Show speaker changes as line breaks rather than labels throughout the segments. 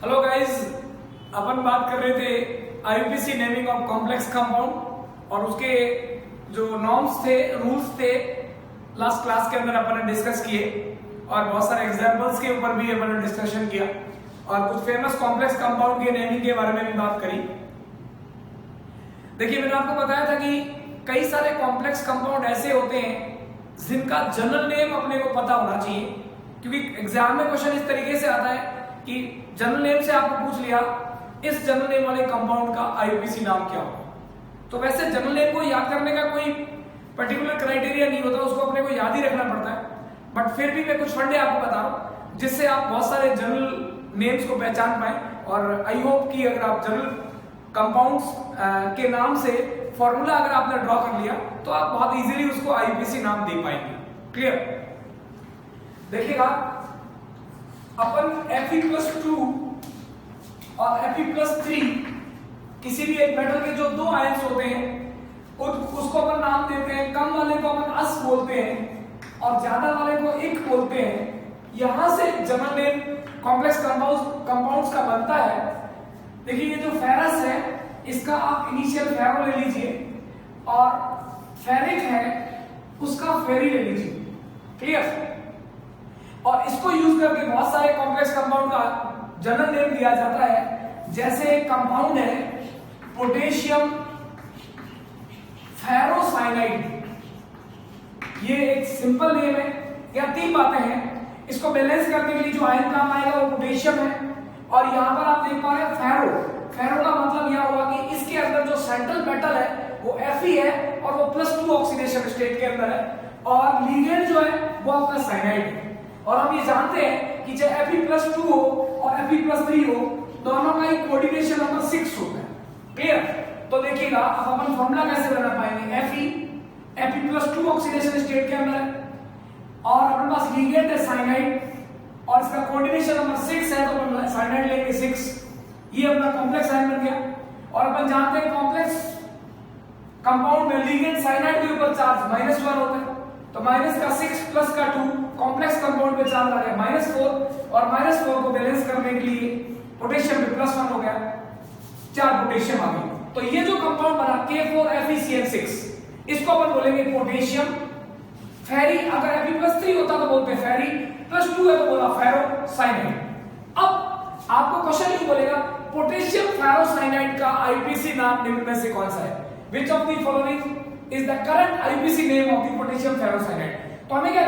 Hello guys, अपन बात कर रहे थे IUPAC naming of complex compound और उसके जो नॉर्म्स थे, रूल्स थे, लास्ट क्लास के अंदर अपन ने डिस्कस किए और बहुत सारे एग्जांपल्स के ऊपर भी अपन ने डिस्कशन किया और कुछ फेमस कॉम्प्लेक्स कंपाउंड के नेमिंग के बारे में भी बात करी। देखिए, मैंने आपको बताया था कि कई सारे कॉम्प्लेक्स कंपाउंड ऐसे होते हैं जिनका जनरल नेम अपने को पता होना चाहिए, क्योंकि एग्जाम में क्वेश्चन इस तरीके से आता है कि जनरल नेम से आपको पूछ लिया इस जनरल नेम वाले कंपाउंड का आईयूपीएसी नाम क्या होगा। तो वैसे जनरल नेम को याद करने का कोई पर्टिकुलर क्राइटेरिया नहीं होता, उसको अपने को याद ही रखना पड़ता है। बट फिर भी मैं कुछ फंडे आपको बता रहा हूं जिससे आप बहुत सारे जनरल नेम्स को पहचान पाए और आई होप कि अगर आप जनरल कंपाउंड्स के नाम से फॉर्मूला अगर आपने ड्रॉ कर लिया तो आप बहुत इजीली उसको आईयूपीएसी नाम दे पाएंगे। क्लियर? देखिएगा, अपन Fe+2 और Fe+3 किसी भी एक मेटल के जो दो आयंस होते हैं उसको अपन नाम देते हैं। कम वाले को अपन अस बोलते हैं और ज्यादा वाले को इक बोलते हैं। यहां से जनरल नेम कॉम्प्लेक्स कंपाउंड्स का बनता है। देखिए, ये जो फेरस है इसका आप इनिशियल फेरो ले लीजिए और फेरिक है उसका फेरी ले लीजिए। क्लियर? और इसको यूज करके बहुत सारे कॉम्प्लेक्स कंपाउंड का जनरल नेम दिया जाता है। जैसे एक कंपाउंड है पोटेशियम फेरोसाइनाइड, ये एक सिंपल नेम है। या तीन बातें हैं, इसको बैलेंस करने के लिए जो आयन काम आएगा वो पोटेशियम है। और यहां पर आप देख पा रहे हैं फेरो का मतलब यह हुआ कि इसके अंदर जो सेंट्रल मेटल है वो Fe है और वो +2 ऑक्सीडेशन स्टेट के अंदर है और लिगेंड जो है वो आपका साइनाइड है। और हम ये जानते हैं कि चाहे Fe+2 हो और Fe+3 हो, दोनों का ही कोऑर्डिनेशन नंबर 6 होता है। क्लियर? तो देखिएगा, अब अपन फॉर्मूला कैसे बना पाएंगे। Fe+2 ऑक्सीडेशन स्टेट के अंदर है और अपने पास लिगेंड है साइनाइड और इसका कोऑर्डिनेशन नंबर 6 है, तो अपन साइनाइड लेंगे 6। ये अपना कॉम्प्लेक्स आयन बन गया। और अपन जानते हैं कॉम्प्लेक्स कंपाउंड में लिगेंड साइनाइड के ऊपर चार्ज -1 होता है, तो माइनस का 6 प्लस का 2 कॉम्प्लेक्स कंपाउंड पे चार्ज आ गया -4 और -4 को बैलेंस करने के लिए पोटेशियम में +1 हो गया, 4 पोटेशियम आ गई। तो ये जो कंपाउंड बना K4FeCN6, इसको अपन बोलेंगे पोटेशियम फेरी। अगर Fe+3 होता तो बोलते फेरी, +2 है तो बोला फेरोसाइनाइड। अब आपको क्वेश्चन ही बोलेगा पोटेशियम फेरोसाइनाइड का आईयूपीएसी नाम निम्न में से कौन सा है? Which of the following is the current IUPAC name of the potassium ferrocyanide? तो हमें क्या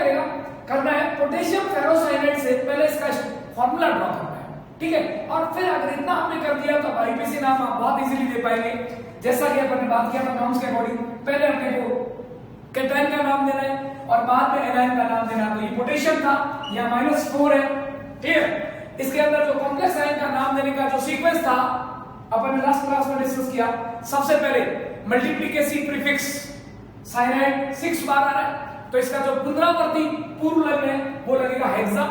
करना है, पोटेशियम फेरोसाइनाइड से पहले इसका फॉर्मूला ड्रॉ करना है। ठीक है? और फिर अगर इतना आपने कर दिया तो आईयूपीएसी नाम आप बहुत इजीली दे पाएंगे। जैसा कि अपन ने बात किया था नॉर्म्स के अकॉर्डिंग, पहले अपने को केटाइन का नाम देना है और बाद में एनायन का नाम देना है। तो ये पोटेशियम था, यहाँ -4 है। क्लियर? इसके अंदर जो कॉम्प्लेक्स आयन का नाम देने का जो सीक्वेंस था अपन ने लास्ट क्लास में डिस्कस किया। सबसे पहले मल्टीप्लिकेशन प्रीफिक्स साइनाइड 6 बार आ रहा है, तो इसका जो पुनरावर्ती पूर्व लग्न है वो लगेगा हेक्सा।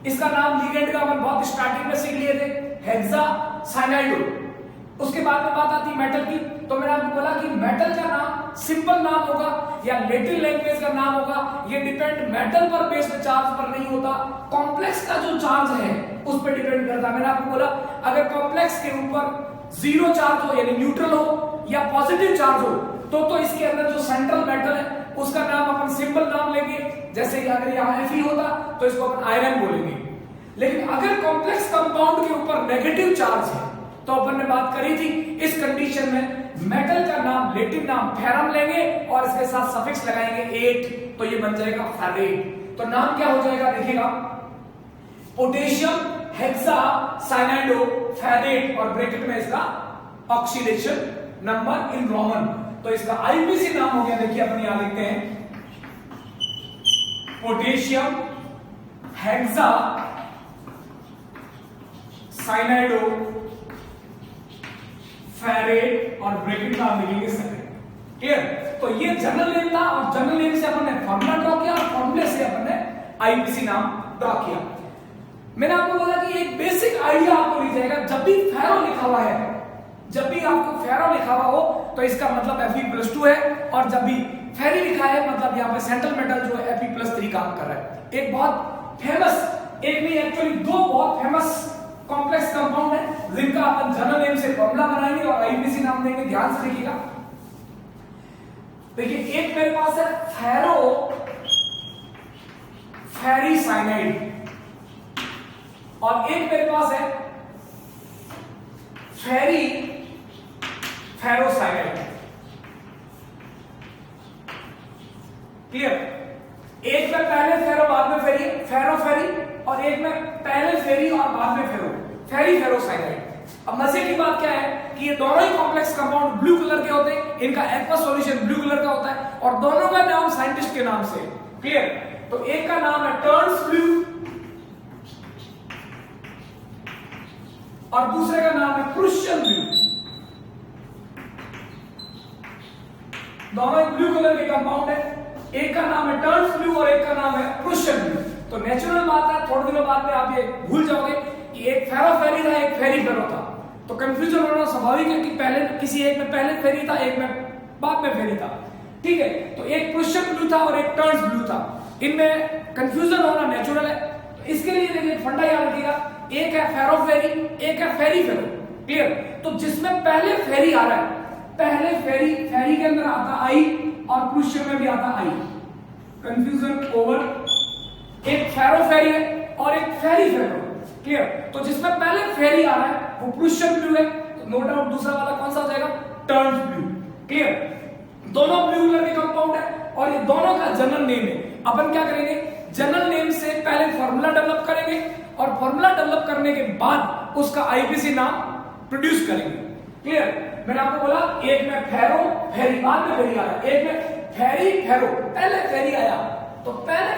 इसका नाम लिगेंड का अपन बहुत स्टार्टिंग में सीख लिए थे, हेक्सा साइनाइड। उसके बाद में बात आती मेटल की, तो मैंने आपको बोला कि मेटल का नाम सिंपल नाम होगा या लैटिन लैंग्वेज का नाम होगा। ये डिपेंड मेटल पर बेस्ड चार्ज पर नहीं होता, कॉम्प्लेक्स का जो चार्ज है उस पर डिपेंड करता है। मैंने आपको बोला अगर कॉम्प्लेक्स के ऊपर 0 चार्ज हो यानी न्यूट्रल हो या पॉजिटिव चार्ज हो तो इसके अंदर जो सेंट्रल मेटल है उसका नाम अपन सिंपल नाम लेंगे। जैसे कि अगर यहाँ Fe होता तो इसको अपन आयरन बोलेंगे। लेकिन अगर कॉम्प्लेक्स कंपाउंड के ऊपर नेगेटिव चार्ज है तो अपन ने बात करी थी इस कंडीशन में मेटल का नाम लैटिन नाम फेरम लेंगे और इसके साथ सफिक्स लगाएंगे 8, तो ये बन जाएगा फेरेट। तो नाम क्या हो जाएगा? देखिएगा, पोटेशियम हेक्सा साइनाइडो फेरेट और ब्रैकेट में इसका ऑक्सीडेशन नंबर इन रोमन। तो इसका आईयूपीएसी नाम हो गया, देखिए अपन यहां लिखते हैं पोटेशियम हेक्सा साइनाइडो फेरेट और ब्रैकेट में आप लिखेंगे 7। क्लियर? तो ये जनरल नेम था और जनरल नेम से अपन ने फॉर्मूला ड्रॉ किया और फॉर्मूले से अपन ने आईयूपीएसी नाम ड्रॉ किया। मैंने आपको बोला कि एक बेसिक आइडिया आपको मिल जाएगा, जब भी फेरो लिखा हुआ है, जब भी आपको फेरो लिखा हुआ हो तो इसका मतलब Fe+2 है और जब भी फेरी लिखा है मतलब यहाँ पे सेंट्रल मेटल जो है Fe+3 काम कर रहा है। एक बहुत फेमस, एक नहीं एक्चुअली दो बहुत फेमस कॉम्प्लेक्स कंपाउंड अपन जनरल नेम से फॉर्मूला बनाएंगे और आईपीसी नाम देंगे, ध्यान से देखिएगा। देखिए एक मेरे पास है फेरीसाइनाइड और एक मेरे पास है फेरोसाइनाइड। क्लियर? एक में पहले फेरो बाद में फेरी, फेरी और एक में पहले फेरी और बाद में फेरोसाइनाइड। अब मजे की बात क्या है कि ये दोनों ही कॉम्प्लेक्स कंपाउंड ब्लू कलर के होते हैं, इनका एक्वस सॉल्यूशन ब्लू कलर का होता है और दोनों का नाम साइंटिस्ट के नाम से। क्लियर? तो एक का नाम है टर्न्स ब्लू और दूसरे का नाम है प्रुशियन ब्लू। दोनों ब्लू कलर के कंपाउंड है, एक का नाम है टर्न्स ब्लू और एक का नाम है प्रुशियन ब्लू। तो नेचुरल बात है, थोड़े दिनों बाद में आप ये भूल जाओगे कि एक फेरी था, एक फेरी था, तो कंफ्यूजन होना स्वाभाविक है कि पहले किसी एक में पहले फेरी था, एक में बाद में फेरी था। ठीक है, तो एक प्रुशियन ब्लू था और एक टर्न्स ब्लू था, इनमें कंफ्यूजन होना नेचुरल है। तो इसके लिए देखिए फंडा याद रखिएगा, एक है फेरी, एक है फेरो। क्लियर? तो जिसमें पहले फेरी आ रहा है, पहले फेरी के अंदर आता आई और प्रुशियन में भी आता आई। Confusion over. एक फेरी है और एक फेरो। क्लियर? तो जिसमें पहले फेरी आ रहा है वो प्रुशियन ब्लू है, तो नो डाउट दूसरा वाला कौन सा हो जाएगा? Turns blue. क्लियर? दोनों ब्लू कलर के कंपाउंड है और ये दोनों का जनरल नेम है। अपन क्या करेंगे, जनरल नेम से पहले फॉर्मूला डेवलप करेंगे और फॉर्मूला डेवलप करने के बाद उसका आईपीसी नाम प्रोड्यूस करेंगे। क्लियर? मैंने आपको बोला एक में फेरी बाद में फेरी आया, एक में फेरो पहले फेरी आया, तो पहले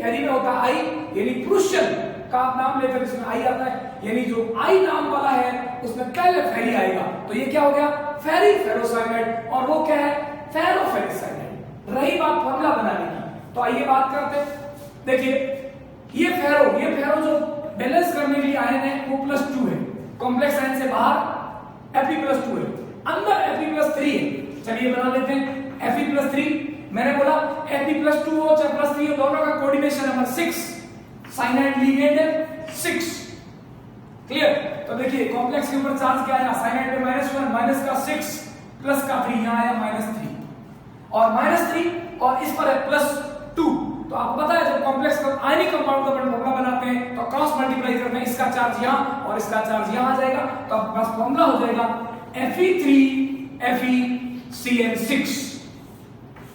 फेरी में होता आई, यानी प्रुशियन का आप नाम लेकर इसमें आई आता है, यानी जो आई नाम वाला है उसमें पहले फेरी आएगा, तो ये क्या हो गया? फेरोसाइनाइड। और वो क्या है? फेरोसाइनाइड। रही बात फॉर्मूला बनाने की, तो आइए बात करते हैं। देखिए ये फेरो जो बैलेंस करने के लिए आए हैं वो +2 है, कॉम्प्लेक्स आयन से बाहर Fe+2 है, अंदर Fe+3 है। चलिए बना लेते हैं Fe+3। मैंने बोला Fe+2 हो चाहे +3 हो, दोनों का कोऑर्डिनेशन नंबर 6, साइनाइड लिगेंड है 6। क्लियर? तो देखिए कॉम्प्लेक्स के ऊपर चार्ज क्या आया? साइनाइड पे -1, माइनस का 6 प्लस का 3, यहां आया -3 और -3 और इस पर है +2। तो आपको पता है जब कॉम्प्लेक्स आयनिक कंपाउंड का अपन फॉर्मूला बनाते हैं तो क्रॉस मल्टीप्लाई करते हैं, इसका चार्ज यहां और इसका चार्ज यहां आ जाएगा, तो आपके पास फॉर्मूला हो जाएगा FeCN6।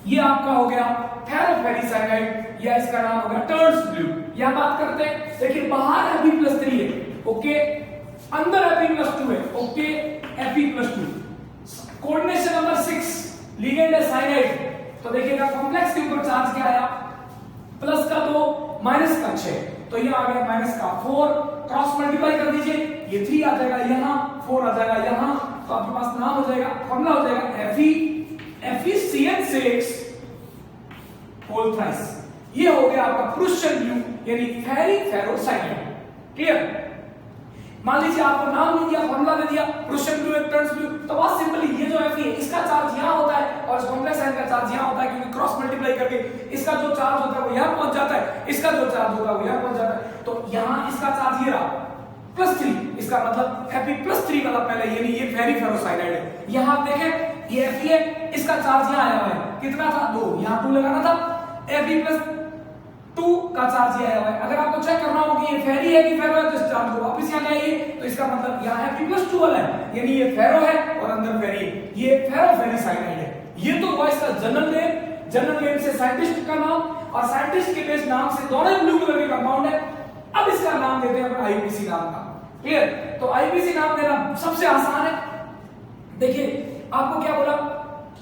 ये आपका हो गया फेरोसाइनाइड या इसका नाम हो गया टर्न्स ब्लू। यहां बात करते हैं, देखिए बाहर Fe+3 है, ओके, अंदर Fe+2 है, okay, Fe+2, coordination number 6, ligand है साइनाइड। तो देखिएगा कॉम्प्लेक्स के ऊपर चार्ज क्या आया? प्लस का 2 माइनस का 6, तो ये आ गया -4, क्रॉस मल्टीप्लाई कर दीजिए, ये 3 आ जाएगा यहां, 4 आ जाएगा यहां, तो आपके पास नाम हो जाएगा, फॉर्मूला हो जाएगा FeCN6 होल थ्राइस। ये हो गया आपका प्रुशियन ब्लू यानी फेरोसाइनाइड। क्लियर? मान लीजिए आपको नाम नहीं दिया, फॉर्मूला दे दिया प्रुशियन ब्लू टर्न्स ब्लू, तो बहुत सिंपली ये जो Fe है इसका चार्ज यहां होता है और इस कॉम्प्लेक्स आयन का चार्ज यहां होता है, क्योंकि क्रॉस मल्टीप्लाई करके इसका जो चार्ज होता है वो यहां पहुंच जाता है, इसका जो चार्ज होता है वो यहां पहुंच जाता है। तो यहां इसका चार्ज ये रहा +3, इसका मतलब Fe+3 वाला पहले, यानी ये फेरोसाइनाइड है। यहां आप देखें ये Fe है, इसका चार्ज यहां आया हुआ है, कितना था? 2, यहां 2 लगाना था, Fe+2 का चार्ज ये आया हुआ है। अगर आपको चेक करना हो कि ये फेरी है कि फेरो है, तो इस चार्ज को वापस यहां ले आइए, तो इसका मतलब यहां Fe+2 वाला है, यानी ये फेरो है और अंदर फेरी है, ये फेरोसाइनाइड है। ये तो हुआ इसका जनरल नेम से साइंटिस्ट का नाम, और साइंटिस्ट के बेस नाम से दोनों ब्लू कलर के कंपाउंड है। अब इसका नाम देते हैं आईपीसी नाम का। क्लियर? तो आईपीसी नाम देना सबसे आसान है। देखिए आपको क्या बोला,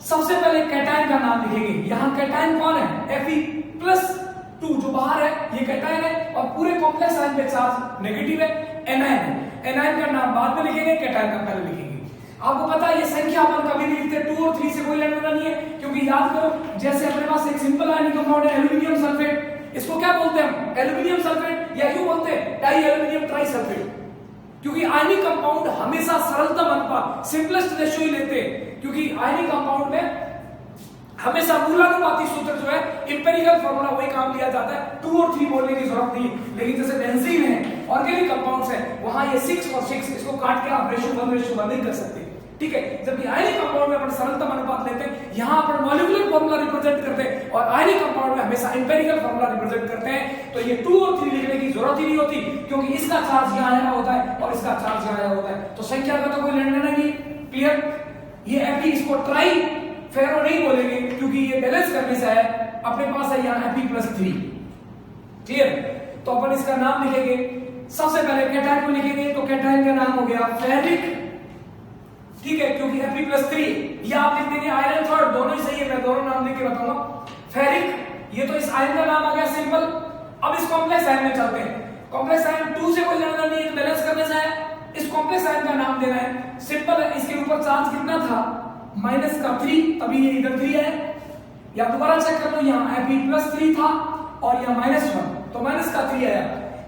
सबसे पहले कैटायन का नाम लिखेंगे। यहां कैटायन कौन है? Fe+2 जो बाहर है ये कैटायन है और पूरे कॉम्प्लेक्स आयन पे चार्ज नेगेटिव है, एनायन है। एनायन का नाम बाद में लिखेंगे, कैटायन का पहले लिखेंगे। आपको पता है ये संख्या अपन कभी नहीं लिखते, 2 और 3 से कोई लेना नहीं है, क्योंकि याद करो जैसे अपने पास एक सिंपल आयनिक कंपाउंड है एल्यूमिनियम सल्फेट, इसको क्या बोलते हैं हम? एल्यूमिनियम सल्फेट, या क्यों बोलते हैं डाई एल्यूमिनियम ट्राइसल्फेट, क्योंकि आयनिक कंपाउंड हमेशा सरलतम अनुपात सिंपलेस्ट रेशियो ही लेते हैं, क्योंकि आयनिक कंपाउंड में हमेशा मूलानुपाती सूत्र जो है इंपेरिकल फॉर्मूला वही काम लिया जाता है, 2 और 3 बोलने की जरूरत नहीं। लेकिन जैसे बेंजीन है, ऑर्गेनिक कंपाउंड्स है, वहां ये 6 और 6 इसको काट के आप रेशियो 1:1 नहीं कर सकते, ठीक है। जबकि आयनिक कंपाउंड में अपन सरलतम अनुपात लेते हैं, यहां अपन मॉलिक्यूलर फार्मूला रिप्रेजेंट करते हैं और आयनिक कंपाउंड में हमेशा एम्पिरिकल फार्मूला रिप्रेजेंट करते हैं। तो ये 2 और 3 लिखने की जरूरत ही नहीं होती, क्योंकि इसका चार्ज यहां आया होता है और इसका चार्ज यहां आया होता है, तो संख्या का तो कोई लेना देना नहीं। क्लियर। ये Fe इसको ट्राई फेरो नहीं बोलेंगे, क्योंकि ये बैलेंस करने से है, अपने पास है यहाँ Fe+3। क्लियर। तो अपन इसका नाम लिखेंगे, सबसे पहले कैटायन को लिखेंगे, तो कैटायन का नाम हो गया फेरिक, ठीक है, क्योंकि Fe+3। या आप लिख देंगे आयरन थर्ड, दोनों ही सही है, मैं दोनों नाम लिख के बताऊंगा। फेरिक, ये तो इस आयन का नाम आ गया सिंपल। अब इस कॉम्प्लेक्स आयन में चलते हैं। कॉम्प्लेक्स आयन 2 से कोई लेना नहीं है, बैलेंस करने से है, इस कॉम्प्लेक्स आयन का नाम देना है, सिंपल है। इसके ऊपर चार्ज कितना था, -3, तभी ये इधर 3 है। या दोबारा चेक कर लो, यहाँ Fe+3 था और यहाँ -1, तो -3 आया।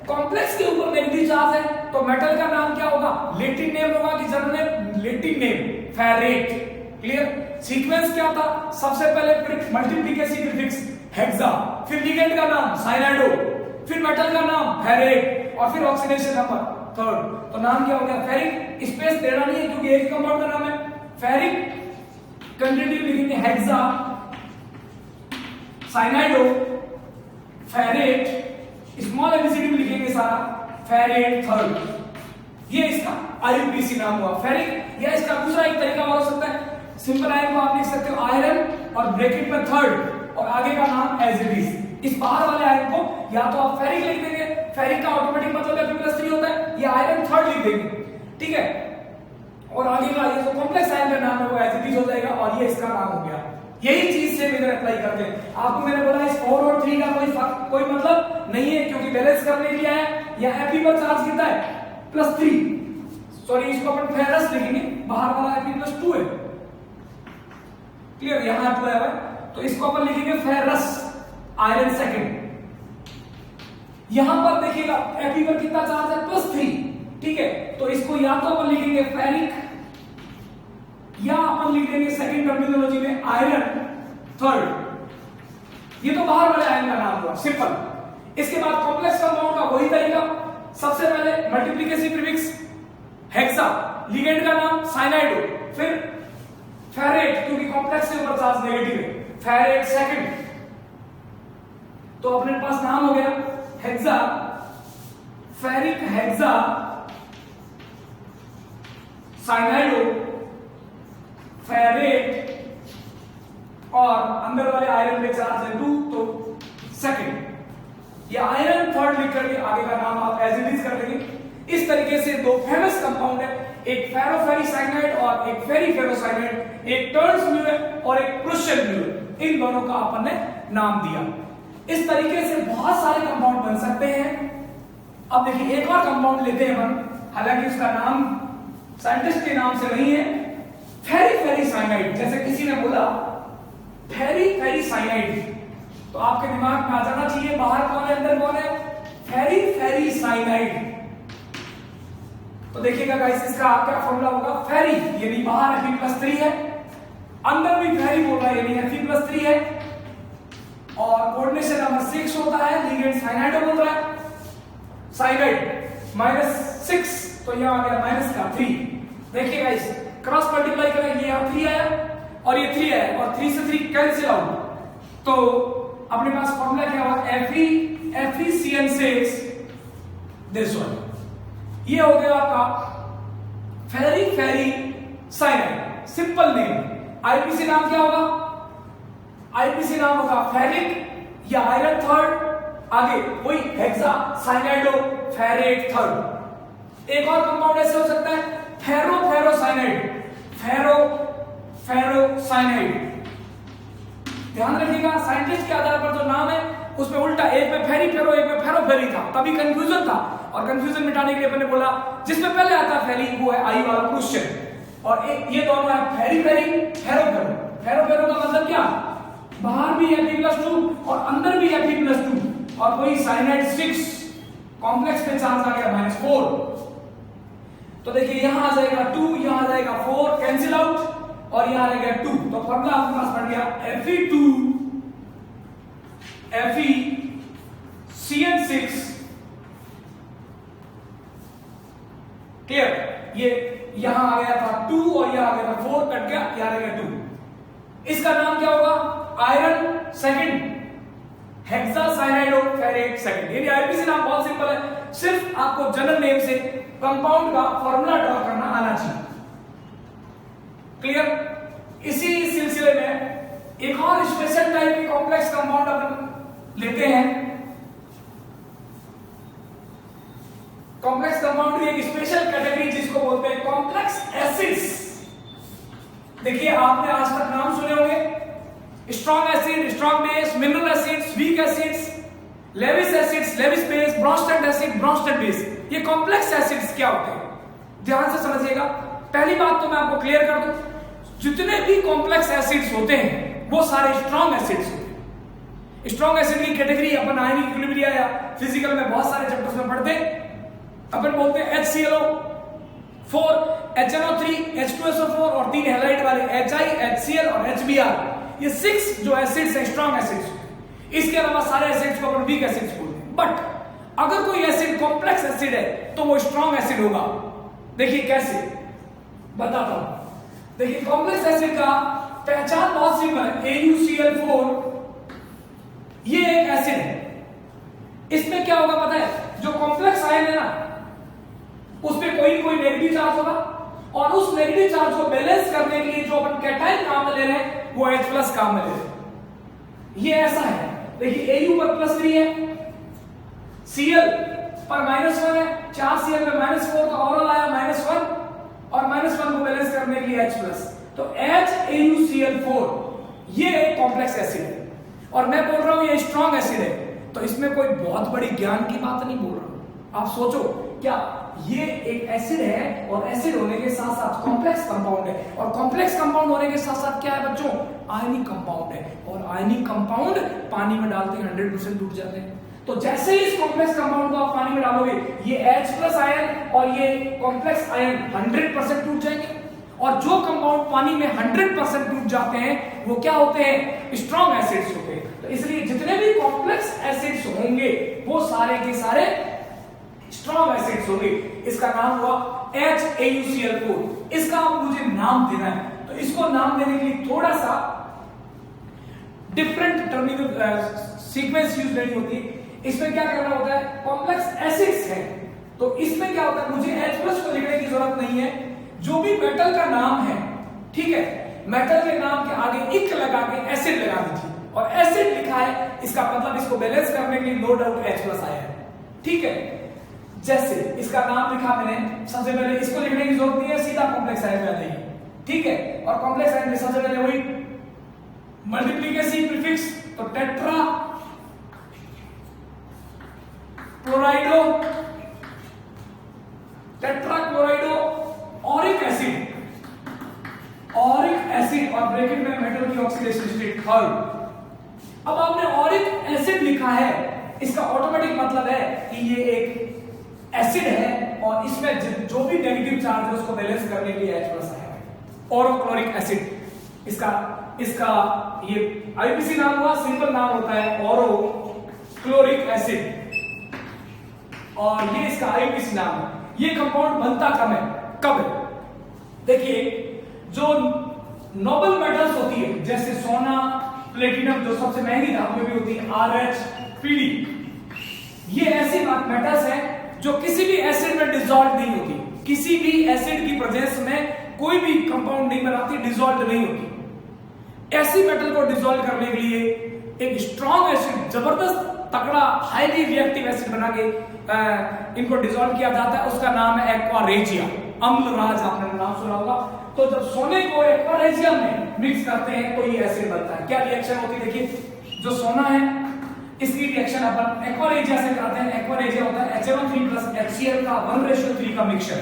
कॉम्प्लेक्स के ऊपर नेगेटिव चार्ज है, तो मेटल का नाम क्या होगा, लैटिन नेम होगा कि German name, Latin name, ferrate. Clear. Sequence क्या था, सबसे पहले मल्टीप्लिकेशन प्रीफिक्स हेक्सा, फिर लिगेंड का नाम साइनाइडो, फिर मेटल का नाम फेरेट और फिर ऑक्सीडेशन नंबर थर्ड। तो नाम क्या हो गया, फेरिक। स्पेस देना नहीं है क्योंकि एक कंपाउंड का नाम है फेरिक। कंटिन्यू लिखेंगे हेक्सा, साइनाइडो, फेरेट, स्मॉल एबीसीडी में लिखेंगे सारा, फेरेट थर्ड। ये इसका आईयूपीसी नाम हुआ फेरिक। या इसका दूसरा एक तरीका और हो सकता है, सिंपल आयन को आप लिख सकते हो आयरन और ब्रैकेट में थर्ड और आगे का नाम एज इट इज। इस बाहर वाले आयन को या तो आप फेरिक लिख देंगे, फेरिक का ऑटोमेटिक मतलब Fe+3 होता है, या आयरन थर्ड लिख देंगे, ठीक है। और आगे का ये जो कॉम्प्लेक्स आयन का नाम है वो एज इट इज हो जाएगा और ये इसका नाम हो गया। यही चीज से मैंने अप्लाई करते हैं। आपको मैंने बोला इस 4 और 3 का कोई मतलब नहीं है, क्योंकि बैलेंस करने के लिए है। या Fe पर चार्ज कितना है, +3, सॉरी इसको अपन फेरस लिखेंगे, बाहर वाला Fe+2 है। क्लियर। यहां 2 है, तो इसको अपन लिखेंगे फेरस आयरन सेकंड। यहां पर देखिएगा Fe पर कितना चार्ज है, +3, ठीक है। तो इसको या तो अपन लिखेंगे फेरिक या अपन लिख देंगे सेकंड टर्मिनोलॉजी में आयरन थर्ड। ये तो बाहर वाले आयन का नाम हुआ, सिंपल। इसके बाद कॉम्प्लेक्स कंपाउंड का वही तरीका, सबसे पहले मल्टीप्लिकेशन प्रीफिक्स हेक्सा, लिगेंड का नाम साइनाइडो, फिर फेरेट क्योंकि कॉम्प्लेक्स के ऊपर चार्ज नेगेटिव है, फेरेट सेकंड। तो अपने पास नाम हो गया हेक्सा, फेरिक हेक्सा, साइनाइडो, फेरेट और अंदर वाले आयरन में चार्ज है 2, तो सेकंड। या आयरन थर्ड लिख करके आगे का नाम आप एज इट इज कर देंगे। इस तरीके से 2 फेमस कंपाउंड है, एक फेरोफेरिसाइनाइड और एक फेरिफेरोसाइनाइड, एक टर्न्स म्यू है और एक प्रुशियन म्यू है। इन दोनों का अपन ने नाम दिया। इस तरीके से बहुत सारे कंपाउंड बन सकते हैं। अब देखिए एक और कंपाउंड लेते हैं अपन, हालांकि उसका नाम साइंटिस्ट के नाम से नहीं है, फेरिफेरिसाइनाइड। जैसे किसी ने बोला फेरिफेरिसाइनाइड, तो आपके दिमाग में आ जाना चाहिए बाहर कौन है अंदर कौन है, फेरिफेरिसाइनाइड। तो देखिएगा गाइस इसका क्या फॉर्मूला होगा, फेरी यानी बाहर Fe+3 है, अंदर भी फेरी बोल रहा है यानी Fe+3 है, और कोऑर्डिनेशन नंबर 6 होता है, लिगेंड साइनाइड बोल रहा है, साइनाइड -6, तो यहां आ गया -3। देखिए गाइस क्रॉस मल्टीप्लाई करेंगे, यहां 3 आया और ये 3 आया और 3 से 3 कैंसिल आउट, तो अपने पास फॉर्मूला क्या हुआ, FeCN6 दिस वन। ये हो गया आपका फेरिफेरिसाइनाइड, सिंपल नेम। आईपीसी नाम क्या होगा, आईपीसी नाम होगा फेरिक या आयरन थर्ड, आगे वही हेक्सा साइनाइडो फेरेट थर्ड। एक और कंपाउंड ऐसे हो सकता है फेरोफेरोसाइनाइड, फेरोफेरोसाइनाइड। ध्यान रखिएगा साइंटिस्ट के आधार पर जो नाम है उसमें उल्टा, एक में फेरीफेरो एक में फेरोफेरी था, तभी कंफ्यूजन था, और कंफ्यूजन मिटाने के लिए मैंने बोला जिसमें पहले आता है फेरी वो है आई वाला क्वेश्चन, और ये दोनों है फेरीफेरी फेरोफेरो। फेरोफेरो का मतलब क्या, बाहर भी Fe+2 और अंदर भी Fe+2, और वही साइनाइड 6 कॉम्प्लेक्स पे चार्ज आ गया -4। तो देखिए यहां आ जाएगा 2, यहां आ जाएगा 4 कैंसिल आउट, और यहां आ गया 2, तो फॉर्मूला आपके पास बन गया Fe2 FeCN6 क्लियर? ये यहां आ गया था 2 और यहां आ गया था 4, कट गया, यहां आ गया 2। इसका नाम क्या होगा? Iron second hexacyanidoferrate second. यानी आईपीसी नाम बहुत सिंपल है, सिर्फ आपको जनरल नेम से कंपाउंड का फॉर्मूला ड्रॉ करना आना चाहिए। क्लियर? इसी सिलसिले में एक और स्पेशल टाइप की कॉम्प्लेक्स कंपाउंड अपन लेते हैं। कॉम्प्लेक्स कंपाउंड की एक स्पेशल कैटेगरी जिसको बोलते हैं कॉम्प्लेक्स एसिड्स। देखिए आपने आज तक नाम सुने होंगे, strong acid, strong base, mineral acids, weak acids, Lewis acids, Lewis base, Bronsted acid, Bronsted base. ये कॉम्प्लेक्स एसिड्स क्या होते हैं? ध्यान से समझिएगा। पहली बात तो मैं आपको क्लियर कर दूं, जितने भी कॉम्प्लेक्स एसिड्स होते हैं वो सारे स्ट्रॉन्ग एसिड्स होते हैं। स्ट्रॉन्ग एसिड की कैटेगरी अपन आयनिक इक्विलिब्रियम या फिजिकल में बहुत सारे चैप्टर्स में पढ़ते हैं। अपन बोलते हैं HClO 4, HNO3, H2SO4 और 3 हैलाइड वाले HI, HCl और HBr। ये 6 जो एसिड्स हैं स्ट्रॉन्ग एसिड्स। इसके अलावा सारे एसिड्स को अपन वीक एसिड्स बोलते हैं। बट अगर कोई एसिड कॉम्प्लेक्स एसिड है तो वो स्ट्रॉन्ग एसिड होगा। देखिए कैसे, बताता हूं। देखिए कॉम्प्लेक्स एसिड का पहचान बहुत सिंपल है, AuCl4 ये एक एसिड है। इसमें क्या होगा पता है? जो कॉम्प्लेक्स आयन है ना उसमें कोई नेगेटिव चार्ज होगा और उस नेगेटिव चार्ज को बैलेंस करने के लिए जो अपन कैटायन काम में ले रहे हैं वो H+ काम में ले रहे हैं। ये ऐसा है, देखिए Au पर +3 है, Cl पर -1 है, 4 Cl में -4 तो ओवरऑल आया -1 और -1 को बैलेंस करने के लिए H+। तो HAuCl4 ये एक कॉम्प्लेक्स एसिड है और मैं बोल रहा हूं ये स्ट्रॉन्ग एसिड है, तो इसमें कोई बहुत बड़ी ज्ञान की बात नहीं बोल रहा हूं। आप सोचो, क्या ये एक एसिड है और एसिड होने के साथ साथ कॉम्प्लेक्स कंपाउंड है और कॉम्प्लेक्स कंपाउंड होने के साथ साथ क्या है बच्चों? आयनिक कंपाउंड है और आयनिक कंपाउंड पानी में डालते ही 100% टूट जाते हैं। तो जैसे ही इस कॉम्प्लेक्स कंपाउंड को आप पानी में डालोगे ये H+ आयन और ये कॉम्प्लेक्स आयन 100% टूट जाएंगे और जो कंपाउंड पानी में 100% टूट जाते हैं वो क्या होते हैं? स्ट्रॉन्ग एसिड्स होते हैं। तो इसलिए जितने भी कॉम्प्लेक्स एसिड्स होंगे वो सारे के सारे स्ट्रॉन्ग एसिड्स होंगे। इसका नाम हुआ HAuCl4। इसका आप मुझे नाम देना है, तो इसको नाम देने के लिए थोड़ा सा डिफरेंट टर्मिनल सीक्वेंस यूज करनी होती है। इसमें क्या करना होता है? कॉम्प्लेक्स एसिड्स है तो इसमें क्या होता है? मुझे H+ को लिखने की जरूरत नहीं है। जो भी मेटल का नाम है, ठीक है, मेटल के नाम के आगे इक लगा के एसिड लगा दीजिए और एसिड लिखा है, इसका मतलब इसको बैलेंस करने के लिए नो डाउट H+ आया है। ठीक है, जैसे इसका नाम लिखा मैंने, सबसे पहले इसको लिखने की जरूरत नहीं है, सीधा कॉम्प्लेक्स आयन में आ जाइए। ठीक है, और कॉम्प्लेक्स आयन में सबसे पहले वही मल्टीप्लिकेशन प्रीफिक्स, तो tetra क्लोराइडो, tetra क्लोराइडो Auric acid, Auric acid और ब्रैकेट में मेटल की ऑक्सीडेशन स्टेट थर्ड। अब आपने ऑरिक एसिड लिखा है, इसका ऑटोमेटिक मतलब है कि ये एक एसिड है और इसमें जो भी नेगेटिव चार्ज है उसको बैलेंस करने के लिए H+ आया है। ऑरोक्लोरिक एसिड इसका ये आईपीसी नाम हुआ, सिंपल नाम होता है ऑरोक्लोरिक एसिड और ये इसका आईपीसी नाम है। ये कंपाउंड बनता कब है? देखिए जो नोबल मेटल्स होती है जैसे सोना, प्लेटिनम, जो सबसे महंगी धातुएं भी होती है RH, PD, ये ऐसी मेटल्स हैं जो किसी भी एसिड में डिसॉल्व नहीं होती। किसी भी एसिड की प्रेजेंस में कोई भी कंपाउंड नहीं बनाती, डिसॉल्व नहीं होती। ऐसी मेटल को डिसॉल्व करने के लिए एक स्ट्रॉन्ग एसिड, जबरदस्त तगड़ा हाईली रिएक्टिव एसिड बना के इनको डिसॉल्व किया जाता है। उसका नाम है एक्वा रेजिया, अम्लराज, आपने नाम सुना होगा। तो जब सोने को एक्वा रेजिया में मिक्स करते हैं तो ये एसिड बनता है। क्या रिएक्शन होती है? देखिए जो सोना है इसकी रिएक्शन अपन एक्वा रेजिया से कराते हैं। एक्वा रेजिया होता है HNO3 + HCl का 1:3 का मिक्सचर।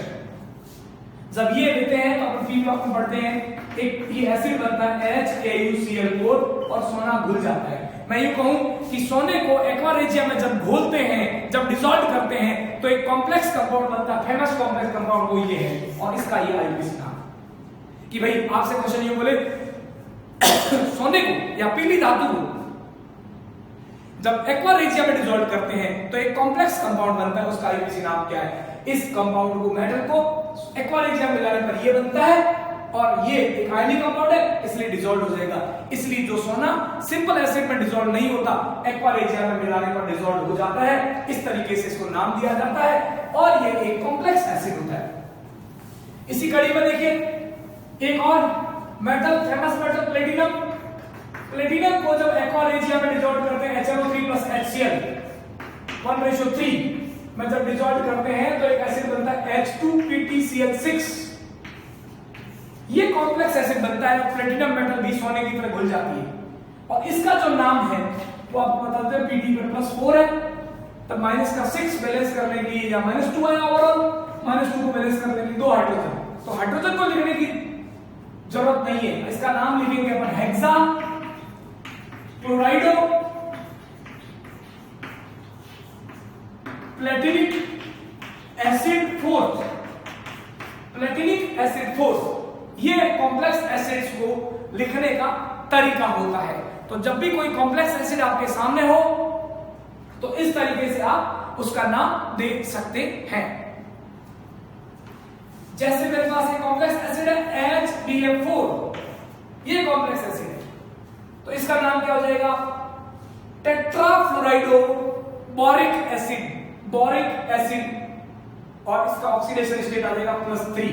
जब ये लेते हैं तो अपन फील में पढ़ते हैं, एक ये एसिड बनता है HAuCl4 और सोना घुल जाता है। मैं ये कहूं कि सोने को एक्वा रेजिया में जब घोलते हैं, जब डिसॉल्व करते हैं तो एक कॉम्प्लेक्स कंपाउंड बनता है। फेमस कॉम्प्लेक्स कंपाउंड वो ये है और इसका ये आईपीसी नाम कि भाई आपसे क्वेश्चन ये बोले सोने को या पीली धातु को जब एक्वा रेजिया में डिसॉल्व करते हैं तो एक कॉम्प्लेक्स कंपाउंड बनता है, उसका आईपीसी नाम क्या है? इस कंपाउंड को, मेटल को एक्वा रेजिया में मिलाने पर ये बनता है और ये एक आयनिक कंपाउंड है, इसलिए डिसॉल्व हो जाएगा। इसलिए जो सोना सिंपल एसिड में डिसॉल्व नहीं होता, एक्वा रेजिया में मिलाने पर डिसॉल्व हो जाता है। इस तरीके से इसको नाम दिया जाता है और ये एक कॉम्प्लेक्स एसिड होता है। इसी कड़ी में देखिए एक और metal, famous metal platinum. Platinum को जब एक्वा रेजिया में डिसॉल्व करते हैं HNO3 + HCl 1:3 में जब डिसॉल्व करते हैं तो एक एसिड बनता है H2PtCl6। ये कॉम्प्लेक्स एसिड बनता है। प्लेटिनम मेटल भी सोने की तरह घुल जाती है और इसका जो नाम है वो आपको बताते हैं Pd+4 है। तब माइनस का 6 बैलेंस करने की या -2 आया ओवरऑल, -2 को बैलेंस करने की 2 हाइड्रोजन, तो हाइड्रोजन को लिखने की जरूरत नहीं है। इसका नाम लिखेंगे अपन हेक्सा क्लोराइडो प्लेटिनिक एसिड 4। प्लेटिनिक एसिड 4 ये कॉम्प्लेक्स एसिड्स को लिखने का तरीका होता है। तो जब भी कोई कॉम्प्लेक्स एसिड आपके सामने हो तो इस तरीके से आप उसका नाम दे सकते हैं। जैसे मेरे पास एक कॉम्प्लेक्स एसिड है HBF4, ये कॉम्प्लेक्स एसिड है, तो इसका नाम क्या हो जाएगा? टेट्राफ्लोराइडो बोरिक एसिड। बोरिक एसिड और इसका ऑक्सीडेशन स्टेट आ जाएगा +3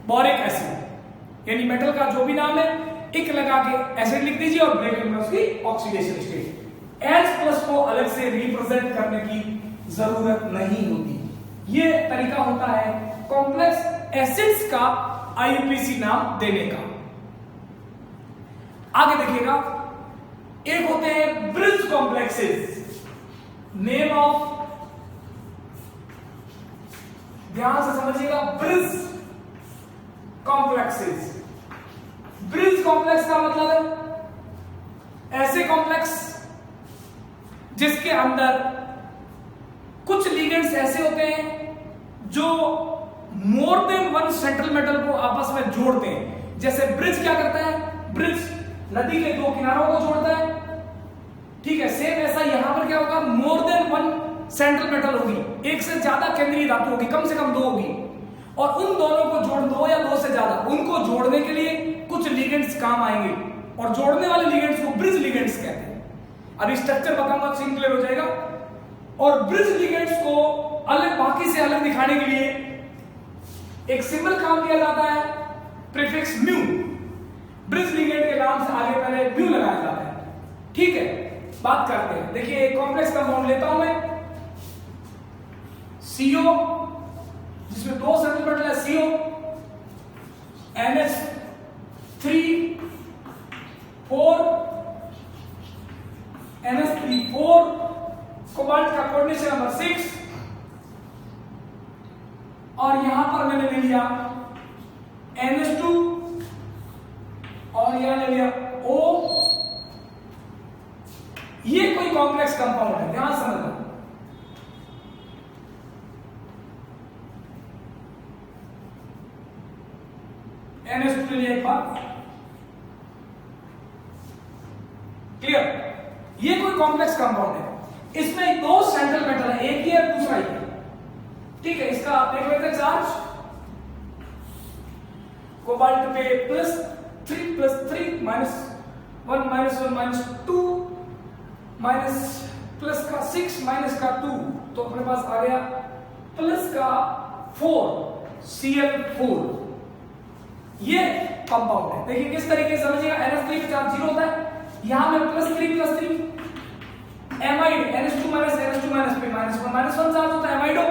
बोरिक एसिड। यानी मेटल का जो भी नाम है इक लगा के एसिड लिख दीजिए और ब्रैकेट में उसकी ऑक्सीडेशन स्टेट। H+ को अलग से रिप्रेजेंट करने की जरूरत नहीं होती। ये तरीका होता है कॉम्प्लेक्स एसिड्स का IUPAC नाम देने का। आगे देखिएगा, एक होते हैं ब्रिज कॉम्प्लेक्सेस। नेम ऑफ, ध्यान से समझिएगा, ब्रिज कॉम्प्लेक्सेस। ब्रिज कॉम्प्लेक्स का मतलब है ऐसे कॉम्प्लेक्स जिसके अंदर कुछ लिगेंड्स ऐसे होते हैं जो more than one central metal को आपस में जोड़ते हैं। जैसे ब्रिज क्या करता है? ब्रिज नदी के 2 किनारों को जोड़ता है, ठीक है। सेम ऐसा यहां पर क्या होगा? More than one central metal होगी, एक से ज्यादा केंद्रीय धातु होगी, कम से कम 2 होगी, और उन दोनों को जोड़, 2 या 2 से ज्यादा, उनको जोड़ने के लिए कुछ लिगेंड्स काम आएंगे और जोड़ने वाले लिगेंड्स को ब्रिज लिगेंड्स कहते हैं। अभी स्ट्रक्चर बताऊंगा, सीन क्लियर हो जाएगा। और ब्रिज लिगेंड्स को अलग, बाकी से अलग दिखाने के लिए एक सिंबल काम किया जाता है, प्रीफिक्स म्यू। ब्रिज लिगेंड के नाम से आगे पहले म्यू लगाया जाता है, ठीक है। बात करते हैं, देखिए एक कॉम्प्लेक्स कंपाउंड लेता हूं मैं, CO, जिसमें 2 सेंट्रल मेटल है, CO, NH3 4, NH3 कोबाल्ट का कोऑर्डिनेशन नंबर 6, और यहां पर मैंने ले लिया NH2 और यहां ले लिया O। ये कोई कॉम्प्लेक्स कंपाउंड है, ध्यान समझना। NH2 ले लिया एक बार, क्लियर। ये कोई कॉम्प्लेक्स कंपाउंड है, इसमें 2 सेंट्रल मेटल है, एक ही है दूसरा ही, ठीक है। इसका आप देख लेते हैं चार्ज, कोबाल्ट पे +3 +3 -1 -1 -2 माइनस प्लस का 6 माइनस का 2, तो अपने पास आ गया प्लस का 4 Cl4। ये कंपाउंड है। देखिए किस तरीके से समझिएगा, NH3 पे चार्ज 0 होता है, यहां में +3 एमाइड NH2 NH2 पे -1 चार्ज होता है एमाइडो,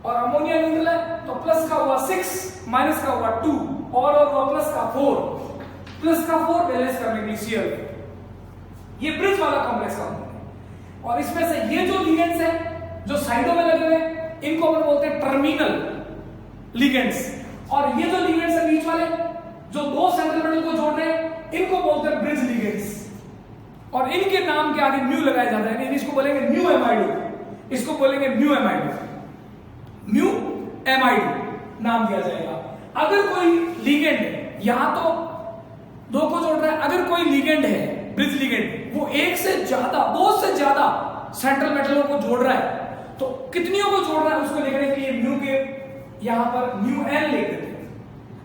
और अमोनिया न्यूट्रल है, तो प्लस का हुआ 6 माइनस का हुआ 2 और हुआ प्लस का 4 बैलेंस करने के लिए Cl। ये ब्रिज वाला कॉम्प्लेक्स कंपाउंड है। और इसमें से ये जो लिगेंड्स हैं जो साइडों में लगे हुए, इनको अपन बोलते हैं टर्मिनल लिगेंड्स, और ये जो लिगेंड्स है बीच वाले जो 2 सेंट्रल मेटल को जोड़ रहे हैं, इनको बोलते हैं ब्रिज लिगेंड्स, और इनके नाम के आगे म्यू लगाया जाता है। इसको बोलेंगे म्यू एमाइडो, इसको बोलेंगे म्यू एमाइडो, म्यू एमाइडो नाम दिया जाएगा। अगर कोई लिगेंड यहां तो 2 को जोड़ रहा है, अगर कोई लिगेंड है ब्रिज लिगेंड, वो 1 से ज्यादा 2 से ज्यादा सेंट्रल मेटलों को जोड़ रहा है, तो कितनियों को जोड़ रहा है उसको लिखने के लिए म्यू के यहां पर म्यू एन लिख देते हैं।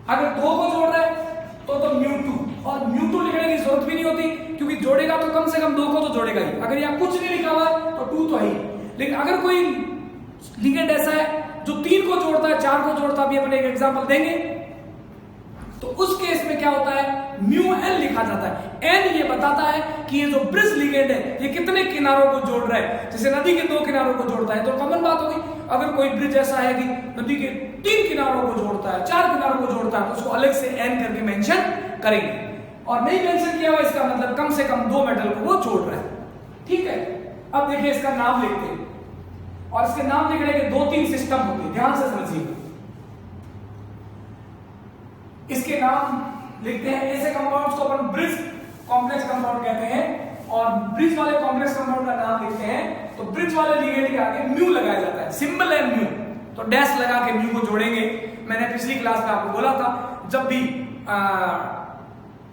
अगर 2 को जोड़ रहा है तो म्यू 2, और म्यू 2 लिखने की जरूरत भी नहीं होती क्योंकि जोड़ेगा तो कम से कम 2 को तो जोड़ेगा ही। अगर यहाँ कुछ नहीं लिखा हुआ है तो 2 तो है ही। लेकिन अगर कोई लिगेंड ऐसा है जो 3 को जोड़ता है, 4 को जोड़ता है, अभी अपने एक एग्जांपल देंगे, तो उस केस में क्या होता है, म्यू एन लिखा जाता है। एन ये बताता है कि ये जो ब्रिज लिगेंड है ये कितने किनारों को जोड़ रहा है। जैसे नदी के 2 किनारों को जोड़ता है तो कॉमन बात होगी। अगर कोई ब्रिज ऐसा है कि नदी के 3 किनारों को जोड़ता है, 4 किनारों को जोड़ता है, तो उसको अलग से एन करके मेंशन करेंगे। और नहीं मेंशन किया हुआ इसका मतलब कम से कम 2 मेटल को वो जोड़ रहा है। ठीक है, अब देखिए इसका नाम लिखते हैं, और इसके नाम लिखने के 2-3 सिस्टम होते हैं, ध्यान से समझिए। इसके नाम लिखते हैं, ऐसे कंपाउंड्स को अपन ब्रिज कॉम्प्लेक्स कंपाउंड कहते हैं, और ब्रिज वाले कॉम्प्लेक्स कंपाउंड का नाम लिखते हैं तो ब्रिज वाले लिगेंड के आगे म्यू लगाया जाता है, सिंबल है म्यू, तो डैश लगा के म्यू को जोड़ेंगे। मैंने पिछली क्लास में आपको बोला था जब भी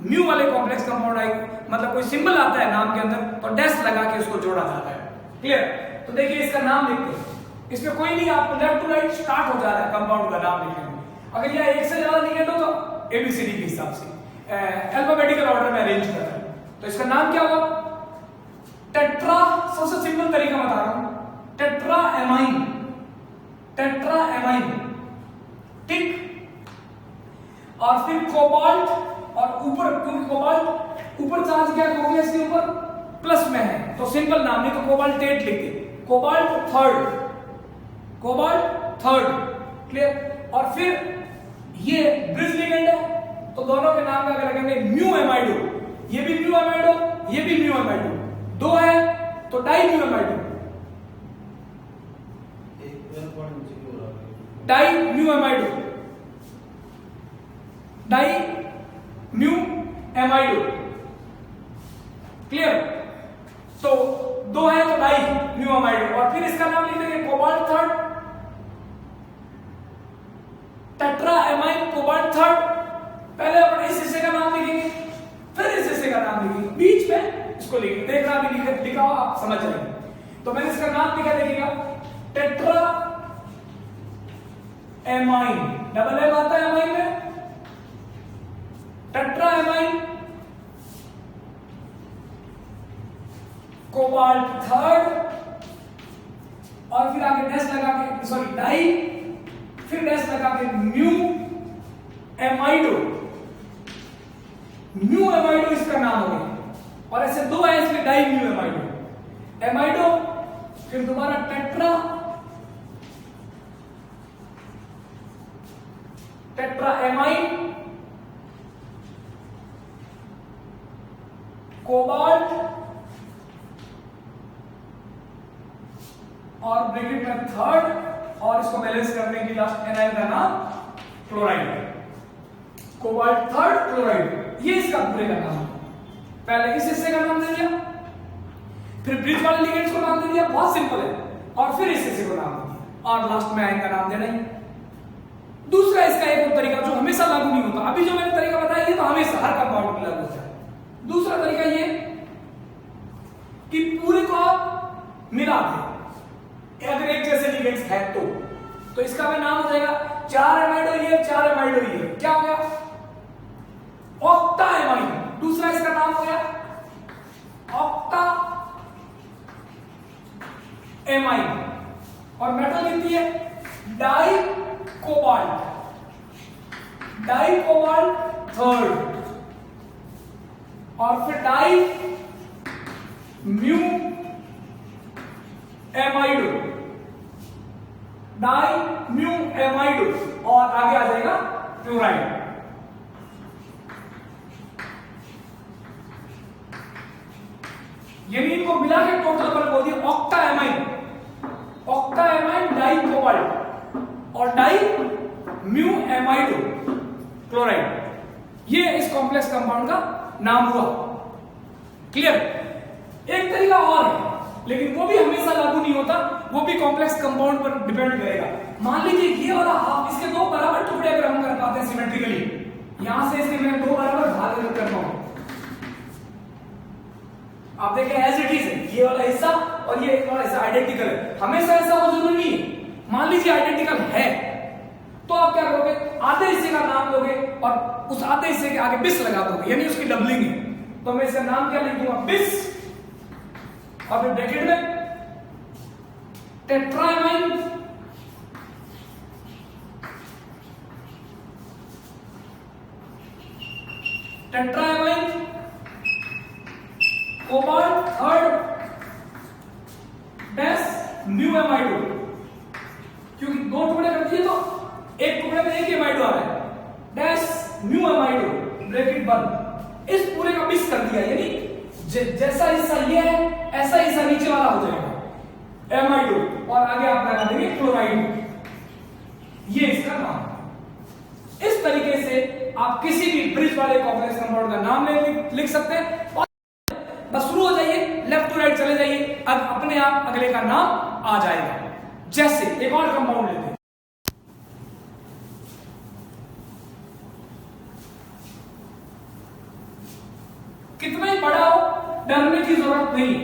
म्यू वाले कॉम्प्लेक्स कंपाउंड आए, मतलब कोई सिंबल आता है नाम के अंदर, तो डैश लगा के उसको जोड़ा जाता है। क्लियर? तो देखिए इसका नाम लिखते हैं, इसमें कोई नहीं, आपको लेफ्ट टू राइट स्टार्ट हो जा रहा है कंपाउंड का नाम लिखने में। अगर यह एक से ज्यादा लिगेंड हो तो एबीसीडी के हिसाब से अल्फाबेटिकल ऑर्डर में अरेंज करता है। तो इसका नाम क्या होगा, टेट्रा, सबसे सिंपल तरीका बता रहा हूं, टेट्राएमाइन, टेट्राएमाइन, ठीक। और फिर कोबाल्ट, और ऊपर क्योंकि कोबाल्ट ऊपर चार्ज क्या कॉम्प्लेक्स के ऊपर प्लस में है तो सिंपल नाम नहीं तो कोबाल्टेट लिख दे, cobalt third, cobalt third. Clear? और फिर ये ब्रिज लिगेंड है तो दोनों के नाम का अगर रखेंगे म्यू एमाइडो, ये भी म्यू एमाइडो, ये भी म्यू एमाइडो, 2 है तो di mu amido, di mu amido, di mu amido. Clear? तो 2 है तो डाई म्यू एमाइडो, और फिर इसका नाम लिख देंगे कोबाल्ट थर्ड, टेट्राएमाइन कोबाल्ट थर्ड। पहले अपन इस हिस्से का नाम लिखेंगे, फिर इस हिस्से का नाम लिखेंगे, बीच में इसको लिखेंगे, देखना भी लिखा हुआ आप समझ जाएंगे। तो मैंने इसका नाम लिखा, देखिएगा, टेट्रा एमाइन, डबल एम आता है एमाइन में, टेट्राएमाइन कोबाल्ट थर्ड, और फिर आगे डैश लगा के, सॉरी डाई, फिर डैश लगा के म्यू एमाइडो, म्यू एमाइडो इसका नाम हो गया। और ऐसे 2 है इसलिए डाई म्यू एमाइडो, एमाइडो, फिर दोबारा टेट्रा, टेट्राएमाइन कोबाल्ट, और ब्रैकेट में थर्ड, और इसको बैलेंस करने की लास्ट एनाइन का नाम क्लोराइड, कोबाल्ट थर्ड क्लोराइड, ये इसका पूरे का नाम है। पहले इस हिस्से का नाम दे दिया, फिर ब्रिज वाले लिगेंड्स को नाम दे दिया, बहुत सिंपल है, और फिर इस हिस्से को नाम दे दिया, और लास्ट में आयन का नाम देना ही। दूसरा इसका एक और तरीका जो हमेशा लागू नहीं होता, अभी जो मैंने तरीका बताया ये तो हमेशा हर कंपाउंड में लागू होता है। दूसरा तरीका ये कि पूरे को आप मिला दें, अगर एक जैसे लिगेंड्स है तो इसका भी नाम हो जाएगा 4 एमाइडो ये, 4 एमाइडो ये, क्या हो गया, ऑक्टाएमाइन। दूसरा इसका नाम हो गया ऑक्टा एमाइन, और मेटल कितनी है, di cobalt, di cobalt third, और फिर di mu amido, di mu amido, और आगे आ जाएगा क्लोराइड। यानी इनको मिला के टोटल पर बोल दिया ऑक्टाएमाइन, ऑक्टाएमाइन डाई कोबाल्ट और डाई म्यू एमाइडो क्लोराइड, ये इस कॉम्प्लेक्स कंपाउंड का नाम हुआ। क्लियर? एक तरीका और है लेकिन वो भी हमेशा लागू नहीं होता, वो भी कॉम्प्लेक्स कंपाउंड पर डिपेंड करेगा। मान लीजिए ये वाला हाफ, इसके 2 बराबर टुकड़े अगर हम कर पाते हैं सिमेट्रिकली, यहां से इसके मैं 2 बराबर भाग कर पाऊं, आप देखें एज इट इज है, ये वाला हिस्सा और ये एक और ऐसा आइडेंटिकल है, हमेशा ऐसा हो जरूरी नहीं है। मान लीजिए आइडेंटिकल है तो आप क्या करोगे, आधे हिस्से का नाम लोगे और उस आधे हिस्से के आगे बिस लगा दोगे, यानी उसकी डबलिंग है। तो मैं इसका नाम क्या लिख दूंगा, बिस, और फिर ब्रैकेट में टेट्राएमाइन कोबाल्ट थर्ड डैश म्यू एमाइडो, क्योंकि दो टुकड़े कर दिए तो एक टुकड़े में एक एमाइडो आ रहा है, डैश म्यू एमाइडो ब्रैकेट बंद। इस पूरे का मिक्स कर दिया, यानी जैसा हिस्सा ये है ऐसा हिस्सा नीचे वाला हो जाएगा एमाइडो, और आगे आप लगा देंगे क्लोराइड। ये इसका नाम। इस तरीके से आप किसी भी ब्रिज वाले कॉम्प्लेक्स कंपाउंड का नाम लिख सकते हैं, और बस शुरू हो जाइए, लेफ्ट टू राइट चले जाइए, अब अपने आप अगले का नाम आ जाएगा। जैसे एक और कंपाउंड लेते हैं, कितना ही बड़ा हो डरने की जरूरत नहीं।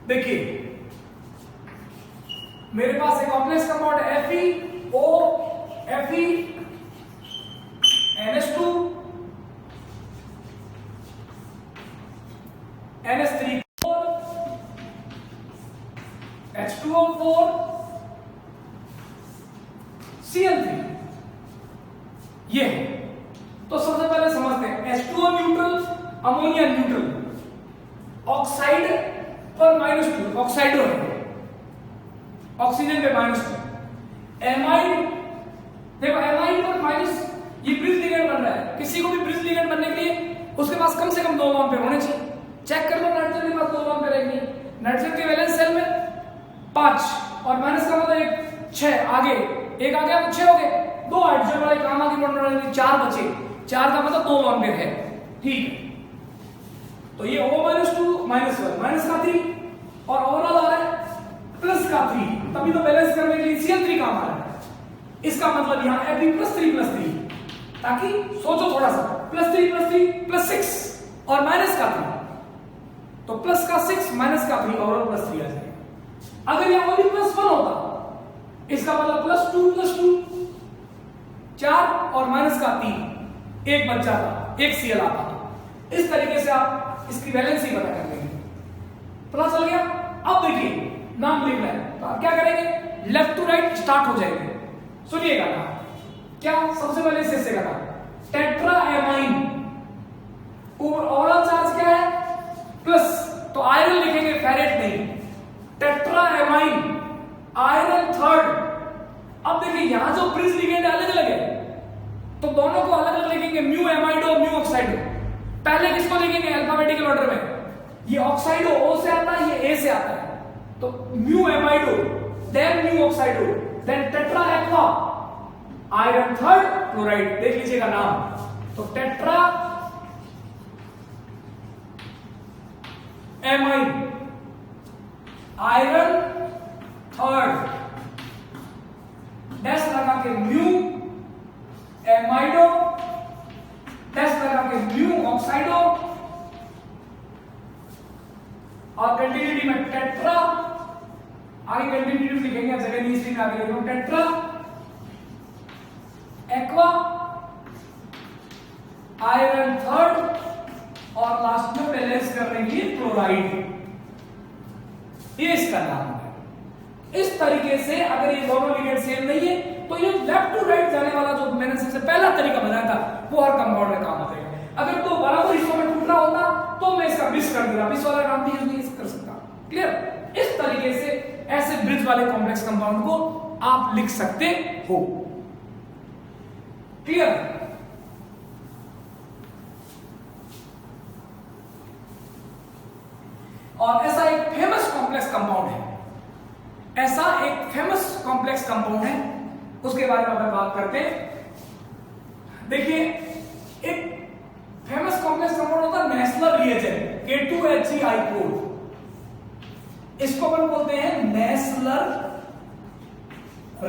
देखिए मेरे पास एक कॉम्प्लेक्स कंपाउंड है FeO Fe NH2 NH3 H2O4 Cl3, ये है। तो सबसे पहले समझते हैं H2O neutral, ammonia neutral, oxide पर -2 ऑक्साइडो है, ऑक्सीजन पे -2, एमाइड, देखो एमाइड पर माइनस, ये ब्रिज लिगेंड बन रहा है। किसी को भी ब्रिज लिगेंड बनने के लिए उसके पास कम से कम 2 बॉन्ड पेयर होने चाहिए। चेक कर लो, नाइट्रोजन के पास 2 बॉन्ड पेयर है नहीं, नाइट्रोजन के वैलेंस शेल में 5 और माइनस का मतलब 1 6, आगे एक आ गया तो 6 हो गए, 2 हाइड्रोजन वाले काम आगे बढ़ने वाले 4 बचे, 4 का मतलब 2 बॉन्ड पेयर है, ठीक है। तो ये O -2 -1 माइनस का 3 और ओवरऑल आ रहा है प्लस का 3, तभी तो बैलेंस करने के लिए Cl3 काम आ रहा है। इसका मतलब यहां Fe +3 ताकि सोचो थोड़ा सा, +3 +6 और माइनस का 3, तो प्लस का 6 माइनस का 3 और +3 आ जाएगा। अगर यहां ओनली +1 होता, इसका मतलब +2 4 और माइनस का 3, एक बच जाता, एक Cl आता। इस तरीके से आप इसकी वैलेंसी पता कर लेंगे, पता चल गया। अब देखिए नाम लिखना है तो आप क्या करेंगे, लेफ्ट टू राइट स्टार्ट हो जाएंगे। सुनिएगा नाम क्या, सबसे पहले इस हिस्से का नाम टेट्राएमाइन, ओवरऑल चार्ज क्या है प्लस, तो आयरन लिखेंगे, फेरेट नहीं, टेट्राएमाइन आयरन थर्ड। अब देखिए यहां जो ब्रिज लिगेंड अलग अलग है तो दोनों को अलग अलग लिखेंगे, म्यू एमाइडो म्यू ऑक्साइडो। पहले किसको लिखेंगे अल्फाबेटिकल ऑर्डर में, ये ऑक्साइडो O से आता है, ये A से आता है, तो mu amido then mu oxido then tetra aqua iron third chloride. देख लीजिएगा नाम, तो tetra amine iron third dash लगा के म्यू एमाइडो डैश लगा के म्यू ऑक्साइडो और कंटिन्यूटी में टेट्रा, आगे कंटिन्यूटी लिखेंगे, जगह नहीं इसलिए आगे लिखो टेट्रा एक्वा आयरन थर्ड और लास्ट में बैलेंस करने के लिए क्लोराइड। ये इसका नाम है। इस तरीके से अगर ये दोनों लिगेंड सेम नहीं है तो ये लेफ्ट टू राइट जाने वाला जो मैंने सबसे पहला तरीका बताया था वो हर कंपाउंड में काम आता है। अगर तो बराबर हिस्सों में टूट रहा होता तो मैं इसका मिस कर दूंगा, मिस वाला काम भी यूज नहीं कर सकता। क्लियर? इस तरीके से ऐसे ब्रिज वाले कॉम्प्लेक्स कंपाउंड को आप लिख सकते हो। क्लियर? और ऐसा एक फेमस कॉम्प्लेक्स कंपाउंड है, ऐसा एक फेमस कॉम्प्लेक्स कंपाउंड है, उसके बारे में अपन बात करते हैं। देखिए एक फेमस कॉम्प्लेक्स कंपाउंड होता है नेशनल रिएजेंट K2HgI4, इसको अपन बोलते हैं नेशनल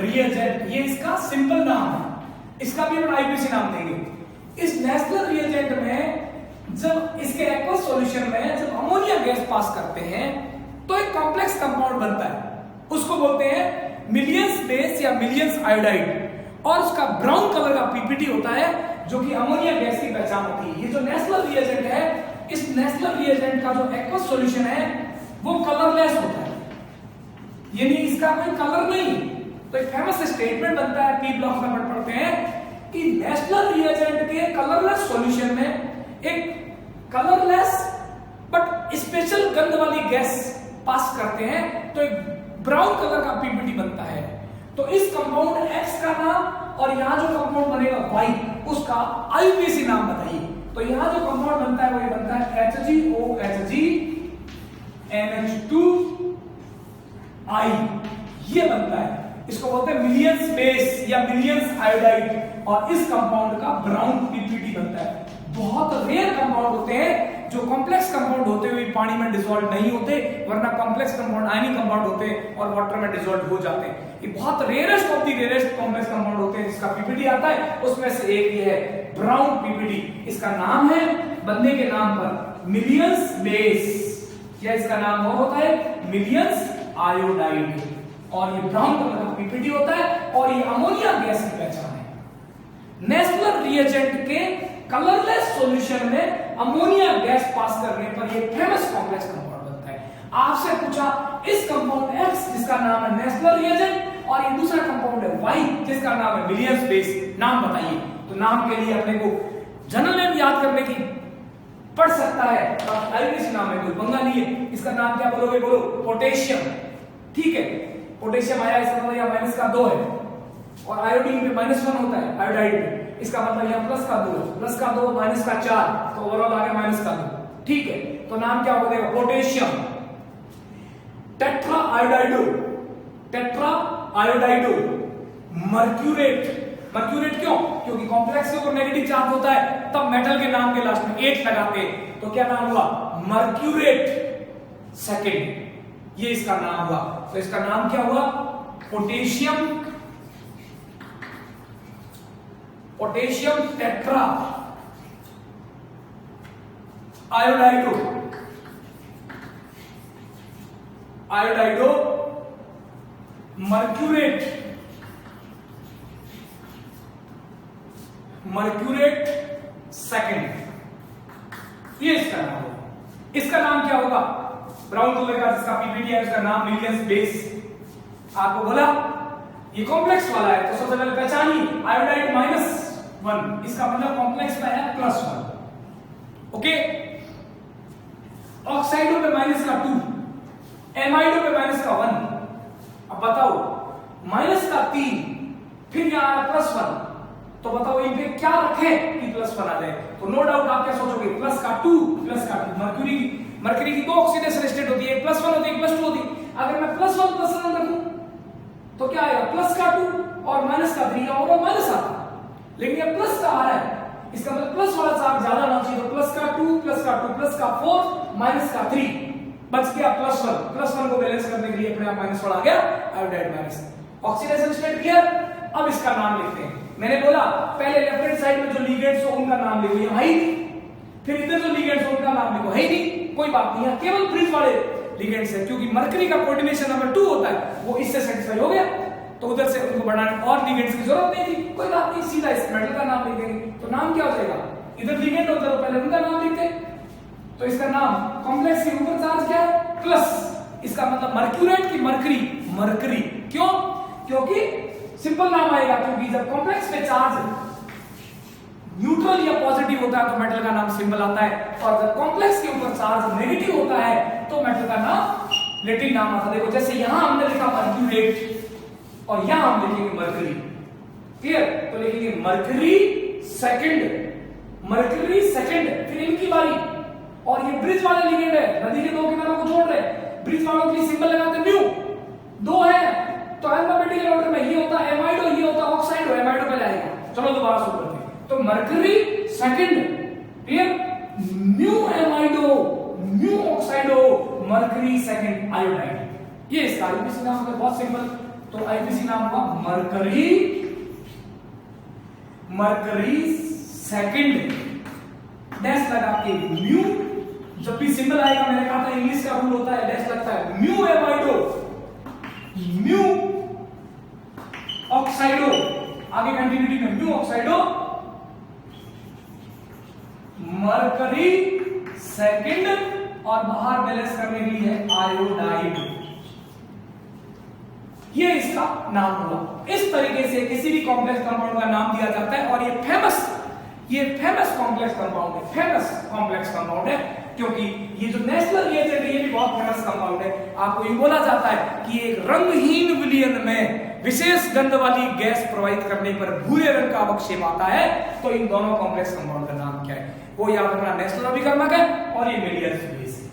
रिएजेंट, ये इसका सिंपल नाम है, इसका भी अपन आईपीसी नाम देंगे। इस नेशनल रिएजेंट में जब इसके एक्वस सॉल्यूशन में जब अमोनिया गैस पास करते हैं तो एक कॉम्प्लेक्स कंपाउंड बनता है, उसको बोलते हैं मिलियंस बेस या मिलियंस आयोडाइड, और उसका ब्राउन कलर का पीपीटी होता है जो कि अमोनिया गैस की पहचान होती है। ये जो नेशनल रिएजेंट है, इस नेशनल रिएजेंट का जो एक्वस सॉल्यूशन है वो कलरलेस होता है, यानी इसका कोई कलर नहीं। तो एक फेमस स्टेटमेंट बनता है, पी ब्लॉक में पढ़ते हैं कि नेशनल रिएजेंट के कलरलेस सॉल्यूशन में एक कलरलेस बट स्पेशल गंध वाली गैस पास करते हैं तो एक ब्राउन कलर का पीपीटी बनता है। तो इस कंपाउंड X का नाम और यहां जो कंपाउंड बनेगा Y, उसका IUPAC नाम बताइए। तो यहां जो कंपाउंड बनता है वो ये बनता है HgOHg NH2I, ये बनता है। इसको बोलते हैं मिलियंस बेस या मिलियंस आयोडाइड, और इस कंपाउंड का ब्राउन पीपीटी बनता है। बहुत रेयर कंपाउंड होते हैं जो कॉम्प्लेक्स कंपाउंड होते हुए पानी में डिसॉल्व नहीं होते, वरना कॉम्प्लेक्स कंपाउंड आयनिक कंपाउंड होते हैं और वाटर में डिसॉल्व हो जाते हैं। ये बहुत rarest of the rarest complex compound होते हैं जिसका पीपीटी आता है, उसमें से एक ये है ब्राउन पीपीटी। इसका नाम है बंदे के नाम पर मिलियंस बेस, या इसका नाम वो होता है मिलियंस आयोडाइड, और ये ब्राउन कलर का पीपीटी होता है और ये अमोनिया गैस की पहचान है। नेशनल रिएजेंट के कलरलेस सॉल्यूशन में अमोनिया गैस पास करने पर ये फेमस कॉम्प्लेक्स कंपाउंड बनता है। आपसे पूछा इस कंपाउंड X जिसका नाम है नेशनल रिएजेंट और ये दूसरा कंपाउंड है Y जिसका नाम है मिलियंस बेस, नाम बताइए। तो नाम के लिए अपने को जनरल नेम याद करने की पढ़ सकता है, IUPAC नाम है, कोई पंगा नहीं है। इसका नाम क्या बोलोगे? बोलो पोटेशियम। ठीक है, पोटेशियम आया, इसका मतलब यहां माइनस का 2 है, और आयोडीन में -1 होता है आयोडाइड में, इसका मतलब यहां प्लस का 2 है, प्लस का 2 माइनस का 4, तो ओवरऑल आ गया माइनस का 2। ठीक है, तो नाम क्या बोलेगा? Potassium tetra iodido, tetra iodido mercurate. Mercurate क्यों? क्योंकि कॉम्प्लेक्स के ऊपर नेगेटिव चार्ज होता है, तब मेटल के नाम के लास्ट में 8 लगाते हैं, तो क्या नाम हुआ? मर्क्यूरेट सेकंड, ये इसका नाम हुआ। तो इसका नाम क्या हुआ? Potassium, potassium tetra आयोडाइडो, आयोडाइडो mercurate, मर्क्यूरेट second, ये इसका नाम होगा। इसका नाम क्या होगा? ब्राउन कलर का जिसका पीपीटी है उसका नाम मिलियंस बेस। आपको बोला ये कॉम्प्लेक्स वाला है, तो सबसे पहले पहचानिए आयोडाइड -1, इसका मतलब कॉम्प्लेक्स में है +1। ओके, ऑक्साइडो पे माइनस का 2, एमाइडो पे माइनस का 1। अब बताओ माइनस का 3, फिर यहां +1, तो बताओ इन पे क्या रखे कि +1 आ जाए? तो नो डाउट आप क्या सोचोगे? प्लस का 2, प्लस का 2। मर्क्यूरी की 2 ऑक्सीडेशन स्टेट होती है, +1 होती है, +2 होती है। अगर मैं +1 रखूं तो क्या आएगा? प्लस का 2 और माइनस का 3, और माइनस आता, लेकिन ये प्लस का आ रहा है, इसका मतलब प्लस वाला चार्ज ज्यादा होना चाहिए। तो प्लस का 2, प्लस का 2, प्लस का 4, माइनस का 3, बच गया +1। +1 को बैलेंस करने के लिए अपने आप -1 आ गया, iodide minus. Oxidation state clear? अब इसका नाम लिखते हैं। मैंने बोला पहले लेफ्ट हैंड साइड में जो लिगेंड्स हो उनका नाम लिखो, यहाँ है नहीं, फिर इधर जो लिगेंड्स हो उनका नाम लिखो, है नहीं, कोई बात नहीं है, केवल ब्रिज वाले लिगेंड्स है, क्योंकि मरकरी का कोऑर्डिनेशन नंबर 2 होता है, वो इससे सेटिस्फाई हो गया, तो उधर से उनको बढ़ाने और लिगेंड्स की जरूरत नहीं थी। कोई बात नहीं, सीधा इस मेटल का नाम लिख देंगे। तो नाम क्या हो जाएगा? इधर लिगेंड होता है तो पहले उनका नाम लिखते, तो इसका नाम कॉम्प्लेक्स के ऊपर चार्ज क्या है? प्लस। इसका मतलब मर्क्यूरेट की मरकरी, मरकरी। क्यों? क्योंकि सिंपल नाम आएगा, क्योंकि जब कॉम्प्लेक्स पे चार्ज न्यूट्रल या पॉजिटिव होता है तो मेटल का नाम सिंबल आता है, और जब कॉम्प्लेक्स के ऊपर चार्ज नेगेटिव होता है तो मेटल का नाम लैटिन नाम आता है। देखो जैसे यहां हमने लिखा मर्क्यूरेट और यहां हम लिखेंगे मरकरी। क्लियर? तो लिखेंगे मरकरी सेकंड, मरकरी सेकंड। फिर इनकी बारी, और ये ब्रिज वाले लिगेंड है, नदी के 2 किनारों को जोड़ रहे हैं, ब्रिज वालों के लिए सिंबल लगाते हैं म्यू। 2 है तो अल्फाबेटिकल ऑर्डर में ये होता है एमाइडो, ये होता है ऑक्साइडो, एमाइडो पहले आएगा। चलो दोबारा शुरू करते हैं। तो mercury second, clear? Mu amido, mu oxido, mercury second iodide. ये इसका आईपीसी नाम है, बहुत सिंपल। तो आईपीसी नाम हुआ मरकरी, मरकरी सेकंड, डैश लगा के म्यू, जब भी सिंबल आएगा, मैंने कहा था इंग्लिश का रूल होता है डैश लगता है, म्यू एमाइडो, म्यू ऑक्साइडो, आगे कंटिन्यूटी में म्यू ऑक्साइडो मरकरी सेकंड, और बाहर बैलेंस करने के लिए है आयोडाइड। ये इसका नाम हुआ। इस तरीके से किसी भी कॉम्प्लेक्स कंपाउंड का नाम दिया जाता है, और ये फेमस कॉम्प्लेक्स कंपाउंड है, फेमस कॉम्प्लेक्स कंपाउंड है, क्योंकि ये जो नेशनल रिएजेंट है ये भी बहुत फेमस कंपाउंड है। आपको ये बोला जाता है कि एक रंगहीन विलयन में विशेष गंध वाली गैस प्रवाहित करने पर भूरे रंग का अवक्षेप आता है। तो इन दोनों कॉम्प्लेक्स कंपाउंड का नाम क्या है वो याद रखना, नेशनल अभिकर्मक है और ये मिलियर्स बेस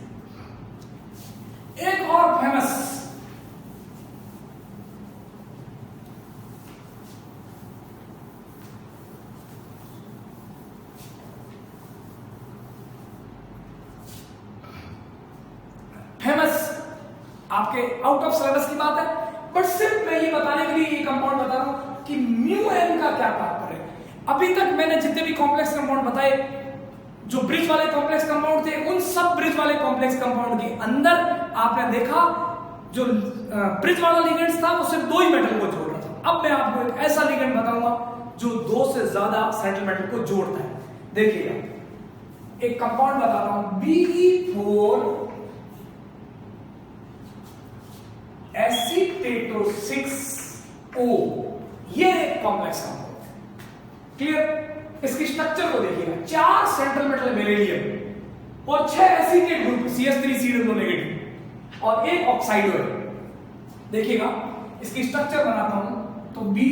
है। एक और फेमस आपके आउट ऑफ सिलेबस की बात है, बट सिर्फ मैं ये बताने के लिए ये कंपाउंड बता रहा हूं कि म्यू एन का क्या तात्पर्य है। अभी तक मैंने जितने भी कॉम्प्लेक्स कंपाउंड बताए, जो ब्रिज वाले कॉम्प्लेक्स कंपाउंड थे, उन सब ब्रिज वाले कॉम्प्लेक्स कंपाउंड के अंदर आपने देखा जो ब्रिज वाला लिगेंड था वो सिर्फ दो ही मेटल को जोड़ रहा था। अब मैं आपको एक ऐसा लिगेंड बताऊंगा जो दो से ज्यादा सेंट्रल मेटल को जोड़ता है। देखिएगा, एक कंपाउंड बताता हूं, Be4 एसीटेटो 6O, ये एक कॉम्प्लेक्स कंपाउंड है। क्लियर? इसकी स्ट्रक्चर को देखिएगा, 4 सेंट्रल मेटल बेरिलियम और 6 एसीटेट ग्रुप CH3COO नेगेटिव और एक ऑक्साइडो है। देखिएगा इसकी स्ट्रक्चर बनाता हूं तो Be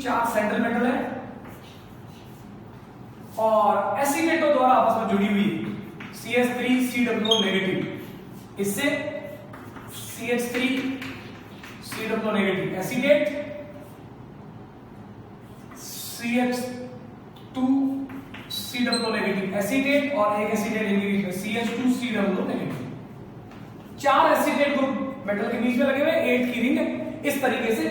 4 सेंट्रल मेटल है और एसीटेटो द्वारा आपस में जुड़ी हुई CH3COO नेगेटिव, इससे CH3COO negative acetate, CH2COO negative acetate और एक एसीटेट इंग्लिश में CH2COO negative. 4 acetate group metal के बीच में लगे हुए, 8 की रिंग है। इस तरीके से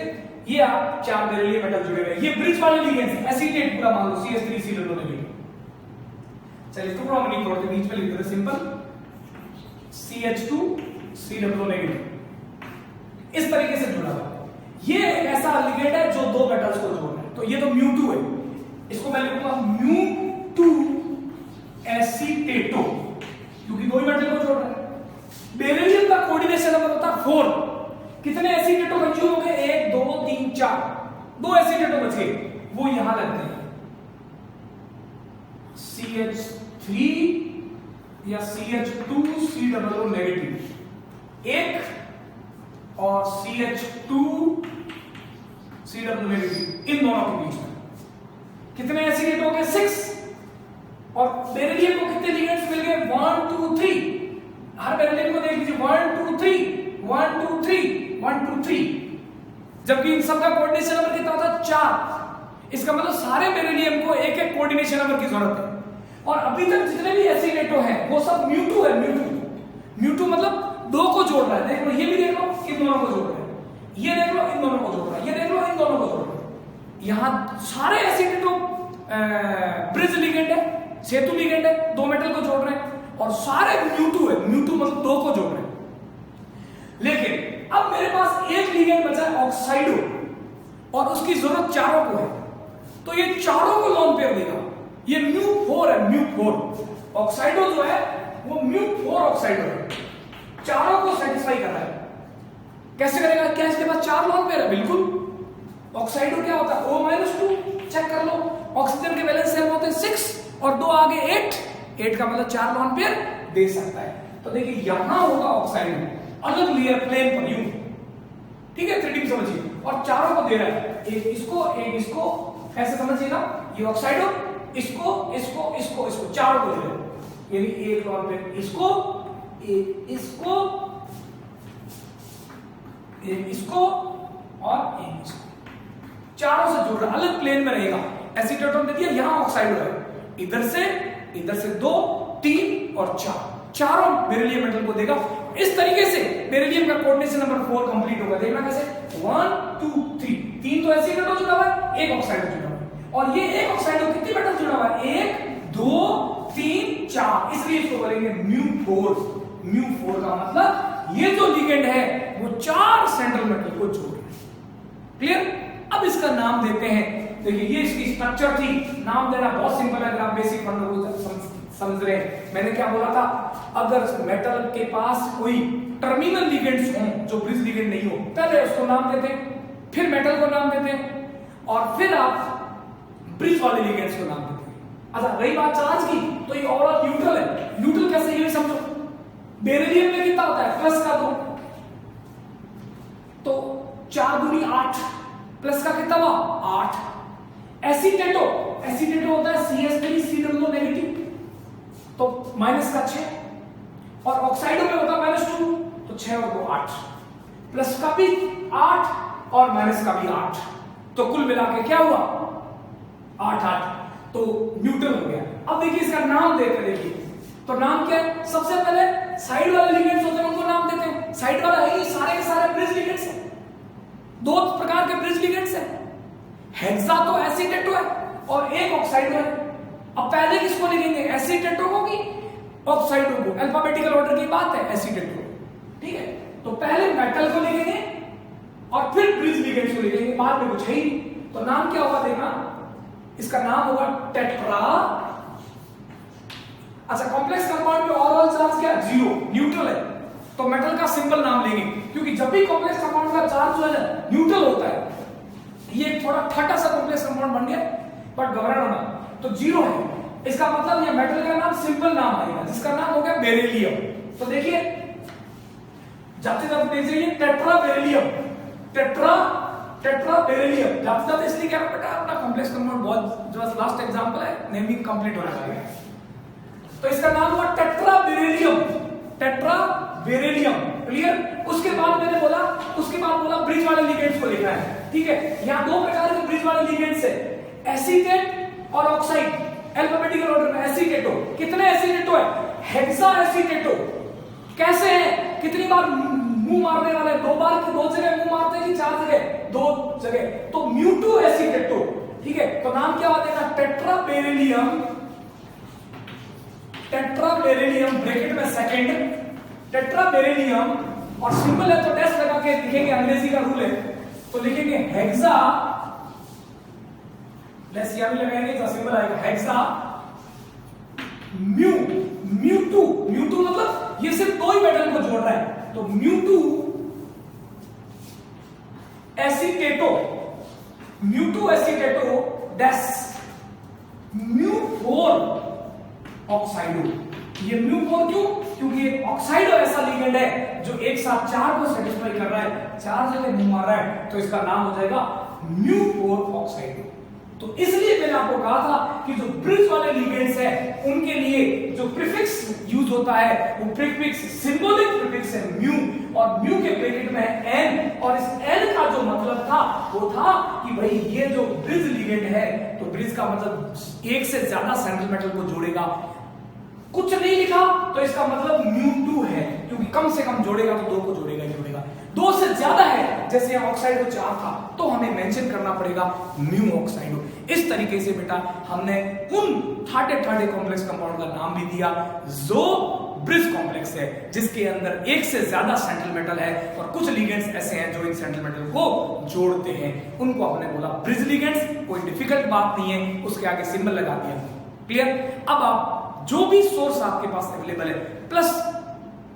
ये आप 4 बेरिलियम मेटल जुड़े हुए। ये ब्रिज वाले लिगेंड्स, एसीटेट पूरा मान लो CH3COO नेगेटिव। चलिए इसको थोड़ा नहीं तोड़ते, बीच में लिख देते सिंपल CH2COO नेगेटिव। इस तरीके से जुड़ा हुआ ये एक ऐसा लिगेंड है जो दो मेटल्स को जोड़ रहा है। तो ये तो μ2 है, इसको मैं लिखूंगा μ2 एसीटेटो, क्योंकि दो ही मेटल को जोड़ रहा है। बेरिलियम का कोऑर्डिनेशन नंबर होता है 4। कितने एसीटेटो कंज्यूम हो गए? 1 2 3 4, 2 एसीटेटो बचे, वो यहां लगते हैं CH3 या CH2COO नेगेटिव एक और CH2COO नेगेटिव, इन दोनों के बीच में कितने एसीटेट हो गए? 6। और बेरिलियम को कितने लिगेंड्स मिल गए? 1 2 3। हर बेरिलियम को देख लीजिए 1 2 3 1 2 3 1 2 3, जबकि इन सबका कोऑर्डिनेशन नंबर कितना होता है? 4। इसका मतलब सारे बेरिलियम को एक एक कोऑर्डिनेशन नंबर की जरूरत है। और अभी तक जितने भी एसीटेटो हैं वो सब μ2 है। μ2 मतलब दो को जोड़ रहा है। देख लो, ये भी देख लो, इन दोनों को जोड़ रहा है, ये देख लो, इन दोनों को जोड़ रहा है, ये देख लो, इन दोनों को जोड़ रहा है। यहां सारे एसीटेटो ब्रिज लिगेंड है, सेतु लिगेंड है, दो मेटल को जोड़ रहे हैं, और सारे μ2 है। μ2 मतलब दो को जोड़ रहे हैं। लेकिन अब मेरे पास एक लिगेंड बचा है ऑक्साइडो, और उसकी जरूरत चारों को है, तो ये चारों को लोन पेयर देगा। ये μ4 है, μ4 ऑक्साइडो जो है वो μ4 ऑक्साइडो है, चारों को सेटिस्फाई कर रहा है। कैसे करेगा? क्या इसके पास 4 लोन पेयर है? बिल्कुल। ऑक्साइडो क्या होता है? O-2, चेक कर लो। ऑक्सीजन के वैलेंस शेल होते हैं 6 और 2 आगे 8 का मतलब 4 लोन पेयर दे सकता है। तो देखिए यहां होगा ऑक्साइडो अलग लेयर प्लेन पर यूं, ठीक है, 3D समझिए, और चारों को दे रहा है, एक इसको ऐसे समझिएगा, ये ऑक्साइडो इसको इसको इसको इसको चारों को दे रहे हैं, यानी एक लोन पेयर इसको, एक इसको, एक इसको और एक इसको, चारों से जुड़ रहा, अलग प्लेन में रहेगा। एसीटेटोन दे दिया, यहां ऑक्साइडो है, इधर से 2 3 और 4, चारों बेरिलियम मेटल को देगा। इस तरीके से बेरिलियम का कोऑर्डिनेशन नंबर 4 कंप्लीट होगा। देखना कैसे? 1 2 3, 3 तो एसीटेटो जुड़ा हुआ है, एक ऑक्साइडो जुड़ा हुआ है। और ये एक ऑक्साइड में कितनी मेटल जुड़ा हुआ है? 1 2 3 4, इसलिए इसको बोलेंगे μ4। μ4 का मतलब ये जो लिगेंड है वो 4 सेंट्रल मेटल को जोड़ रहे हैं। क्लियर? अब इसका नाम देते हैं। देखिए ये इसकी स्ट्रक्चर थी, नाम देना बहुत सिंपल है अगर आप बेसिक फंडामेंटल समझ रहे हैं। मैंने क्या बोला था, अगर मेटल के पास कोई टर्मिनल लिगेंड्स हों जो ब्रिज लिगेंड नहीं हो, पहले उसको नाम देते हैं, फिर मेटल को नाम देते हैं, और फिर आप ब्रिज वाले लिगेंड्स को नाम देते हैं। अच्छा रही बात चार्ज की, तो ये ओवरऑल न्यूट्रल है। न्यूट्रल कैसे, ये समझो। बेरिलियम में कितना होता है? प्लस का 2, तो 4 दूनी 8, प्लस का कितना हुआ? 8। एसीटेटो होता है CH3COO नेगेटिव, तो माइनस का 6, और ऑक्साइडो में होता है -2, तो 6 और 2 8, प्लस का भी 8 और माइनस का भी 8, तो कुल मिला के क्या हुआ? 8, तो न्यूट्रल हो गया। अब देखिए इसका नाम देते, देखिए तो नाम क्या है? सबसे पहले साइड वाले लिगेंड्स होते हैं उनको नाम देते हैं। साइड वाला है ये सारे के सारे ब्रिज लिगेंड्स हैं, 2 प्रकार के ब्रिज लिगेंड्स हैं, हेक्सा तो एसीटेटो है और एक ऑक्साइडो है। अब पहले किसको लिखेंगे? एसीटेटो को कि ऑक्साइडो को? अल्फाबेटिकल ऑर्डर की बात है, एसीटेटो, ठीक है। तो पहले मेटल को लिखेंगे और फिर ब्रिज लिगेंड्स को लिखेंगे, बाद में कुछ है ही। तो नाम क्या होगा देखना, इसका नाम होगा टेट्रा। अच्छा कॉम्प्लेक्स कंपाउंड में ओवरऑल चार्ज क्या? 0, न्यूट्रल है, तो मेटल का सिंपल नाम लेंगे, क्योंकि जब भी कॉम्प्लेक्स कंपाउंड का चार्ज जो है ना न्यूट्रल होता है, ये थोड़ा फटा सा कॉम्प्लेक्स कंपाउंड बन गया, बट घबराना मत, तो 0 है। इसका मतलब ये मेटल का नाम सिंपल नाम आएगा, जिसका नाम हो गया बेरिलियम। तो देखिए जाते जाते देख लीजिए टेट्रा बेरिलियम, टेट्रा बेरिलियम। जाते जाते इसलिए क्या बेटा अपना कॉम्प्लेक्स कंपाउंड बहुत जो लास्ट एग्जांपल है, नेमिंग कंप्लीट होना चाहिए। तो इसका नाम हुआ टेट्रा बेरिलियम, क्लियर। उसके बाद मैंने बोला, ब्रिज वाले लिगेंड्स को लिखा है, ठीक है। यहां 2 प्रकार के ब्रिज वाले लिगेंड्स है, एसीटेट और ऑक्साइड। अल्फाबेटिकल ऑर्डर में एसीटेटो, कितने एसीटेटो है? हेक्सा एसीटेटो। कैसे है? कितनी बार मुंह मारने वाले? 2 बार कि 2 जगह मुंह मारते हैं कि 4 जगह? 2 जगह, तो म्यूटू एसीटेटो, ठीक है। तो नाम क्या होगा देखना, टेट्रा बेरिलियम ब्रैकेट में सेकंड, टेट्रा बेरिलियम, और सिंबल है तो डैश लगा के लिखेंगे, अंग्रेजी का रूल है, तो लिखेंगे हेक्सा, लेट्स यहां भी लगाएंगे तो सिंबल आएगा हेक्सा म्यूटू मतलब ये सिर्फ 2 ही मेटल को जोड़ रहा है, तो म्यूटू एसीटेटो डैश म्यू4 ऑक्साइडो। ये म्यू4 क्यों? क्योंकि ये ऑक्साइडो ऐसा लिगेंड है जो एक साथ 4 को सेटिस्फाई कर रहा है, 4 जगह मुंह मार रहा है, तो इसका नाम हो जाएगा म्यू4 ऑक्साइडो। तो इसलिए मैंने आपको कहा था कि जो ब्रिज वाले लिगेंड्स है उनके लिए जो प्रीफिक्स यूज होता है वो प्रीफिक्स सिंबॉलिक प्रीफिक्स है म्यू, और म्यू के ब्रैकेट में है एन, और इस एन का जो मतलब था वो था कि भाई ये जो ब्रिज लिगेंड है, तो ब्रिज का मतलब एक से ज्यादा सेंट्रल मेटल को जोड़ेगा। कुछ नहीं लिखा तो इसका मतलब μ2 है, क्योंकि कम से कम जोड़ेगा तो 2 को जोड़ेगा ही जोड़ेगा। 2 से ज्यादा है, जैसे यहाँ ऑक्साइडो 4 था, तो हमें मेंशन करना पड़ेगा म्यू ऑक्साइडो। इस तरीके से बेटा हमने उन ठाटे कॉम्प्लेक्स कंपाउंड का नाम भी दिया जो ब्रिज कॉम्प्लेक्स है, जिसके अंदर एक से ज्यादा सेंट्रल मेटल है, और कुछ लिगेंड्स ऐसे हैं जो इन सेंट्रल मेटल को जोड़ते हैं, उनको हमने बोला ब्रिज लिगेंड्स। कोई डिफिकल्ट बात नहीं है, उसके आगे सिंबल लगा दिया, क्लियर। अब आप जो भी सोर्स आपके पास अवेलेबल है, प्लस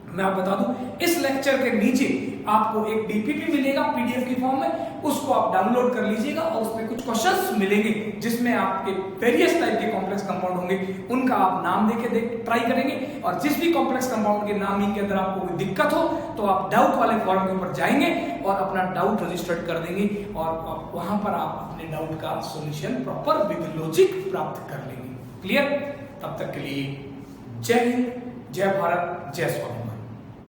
मैं आपको बता दूं इस लेक्चर के नीचे आपको एक डीपीपी मिलेगा पीडीएफ की फॉर्म में, उसको आप डाउनलोड कर लीजिएगा, और उसमें कुछ क्वेश्चंस मिलेंगे जिसमें आपके वेरियस टाइप के कॉम्प्लेक्स कंपाउंड होंगे, उनका आप नाम देके ट्राई करेंगे, और जिस भी कॉम्प्लेक्स कंपाउंड के नामिंग के अंदर आपको कोई दिक्कत हो तो आप डाउट वाले फॉर्म के ऊपर जाएंगे और अपना डाउट रजिस्टर्ड कर देंगे, और वहां पर आप अपने डाउट का सोल्यूशन प्रॉपर विद लॉजिक प्राप्त कर लेंगे। क्लियर? तब तक के लिए जय हिंद, जय भारत, जय स्वामी।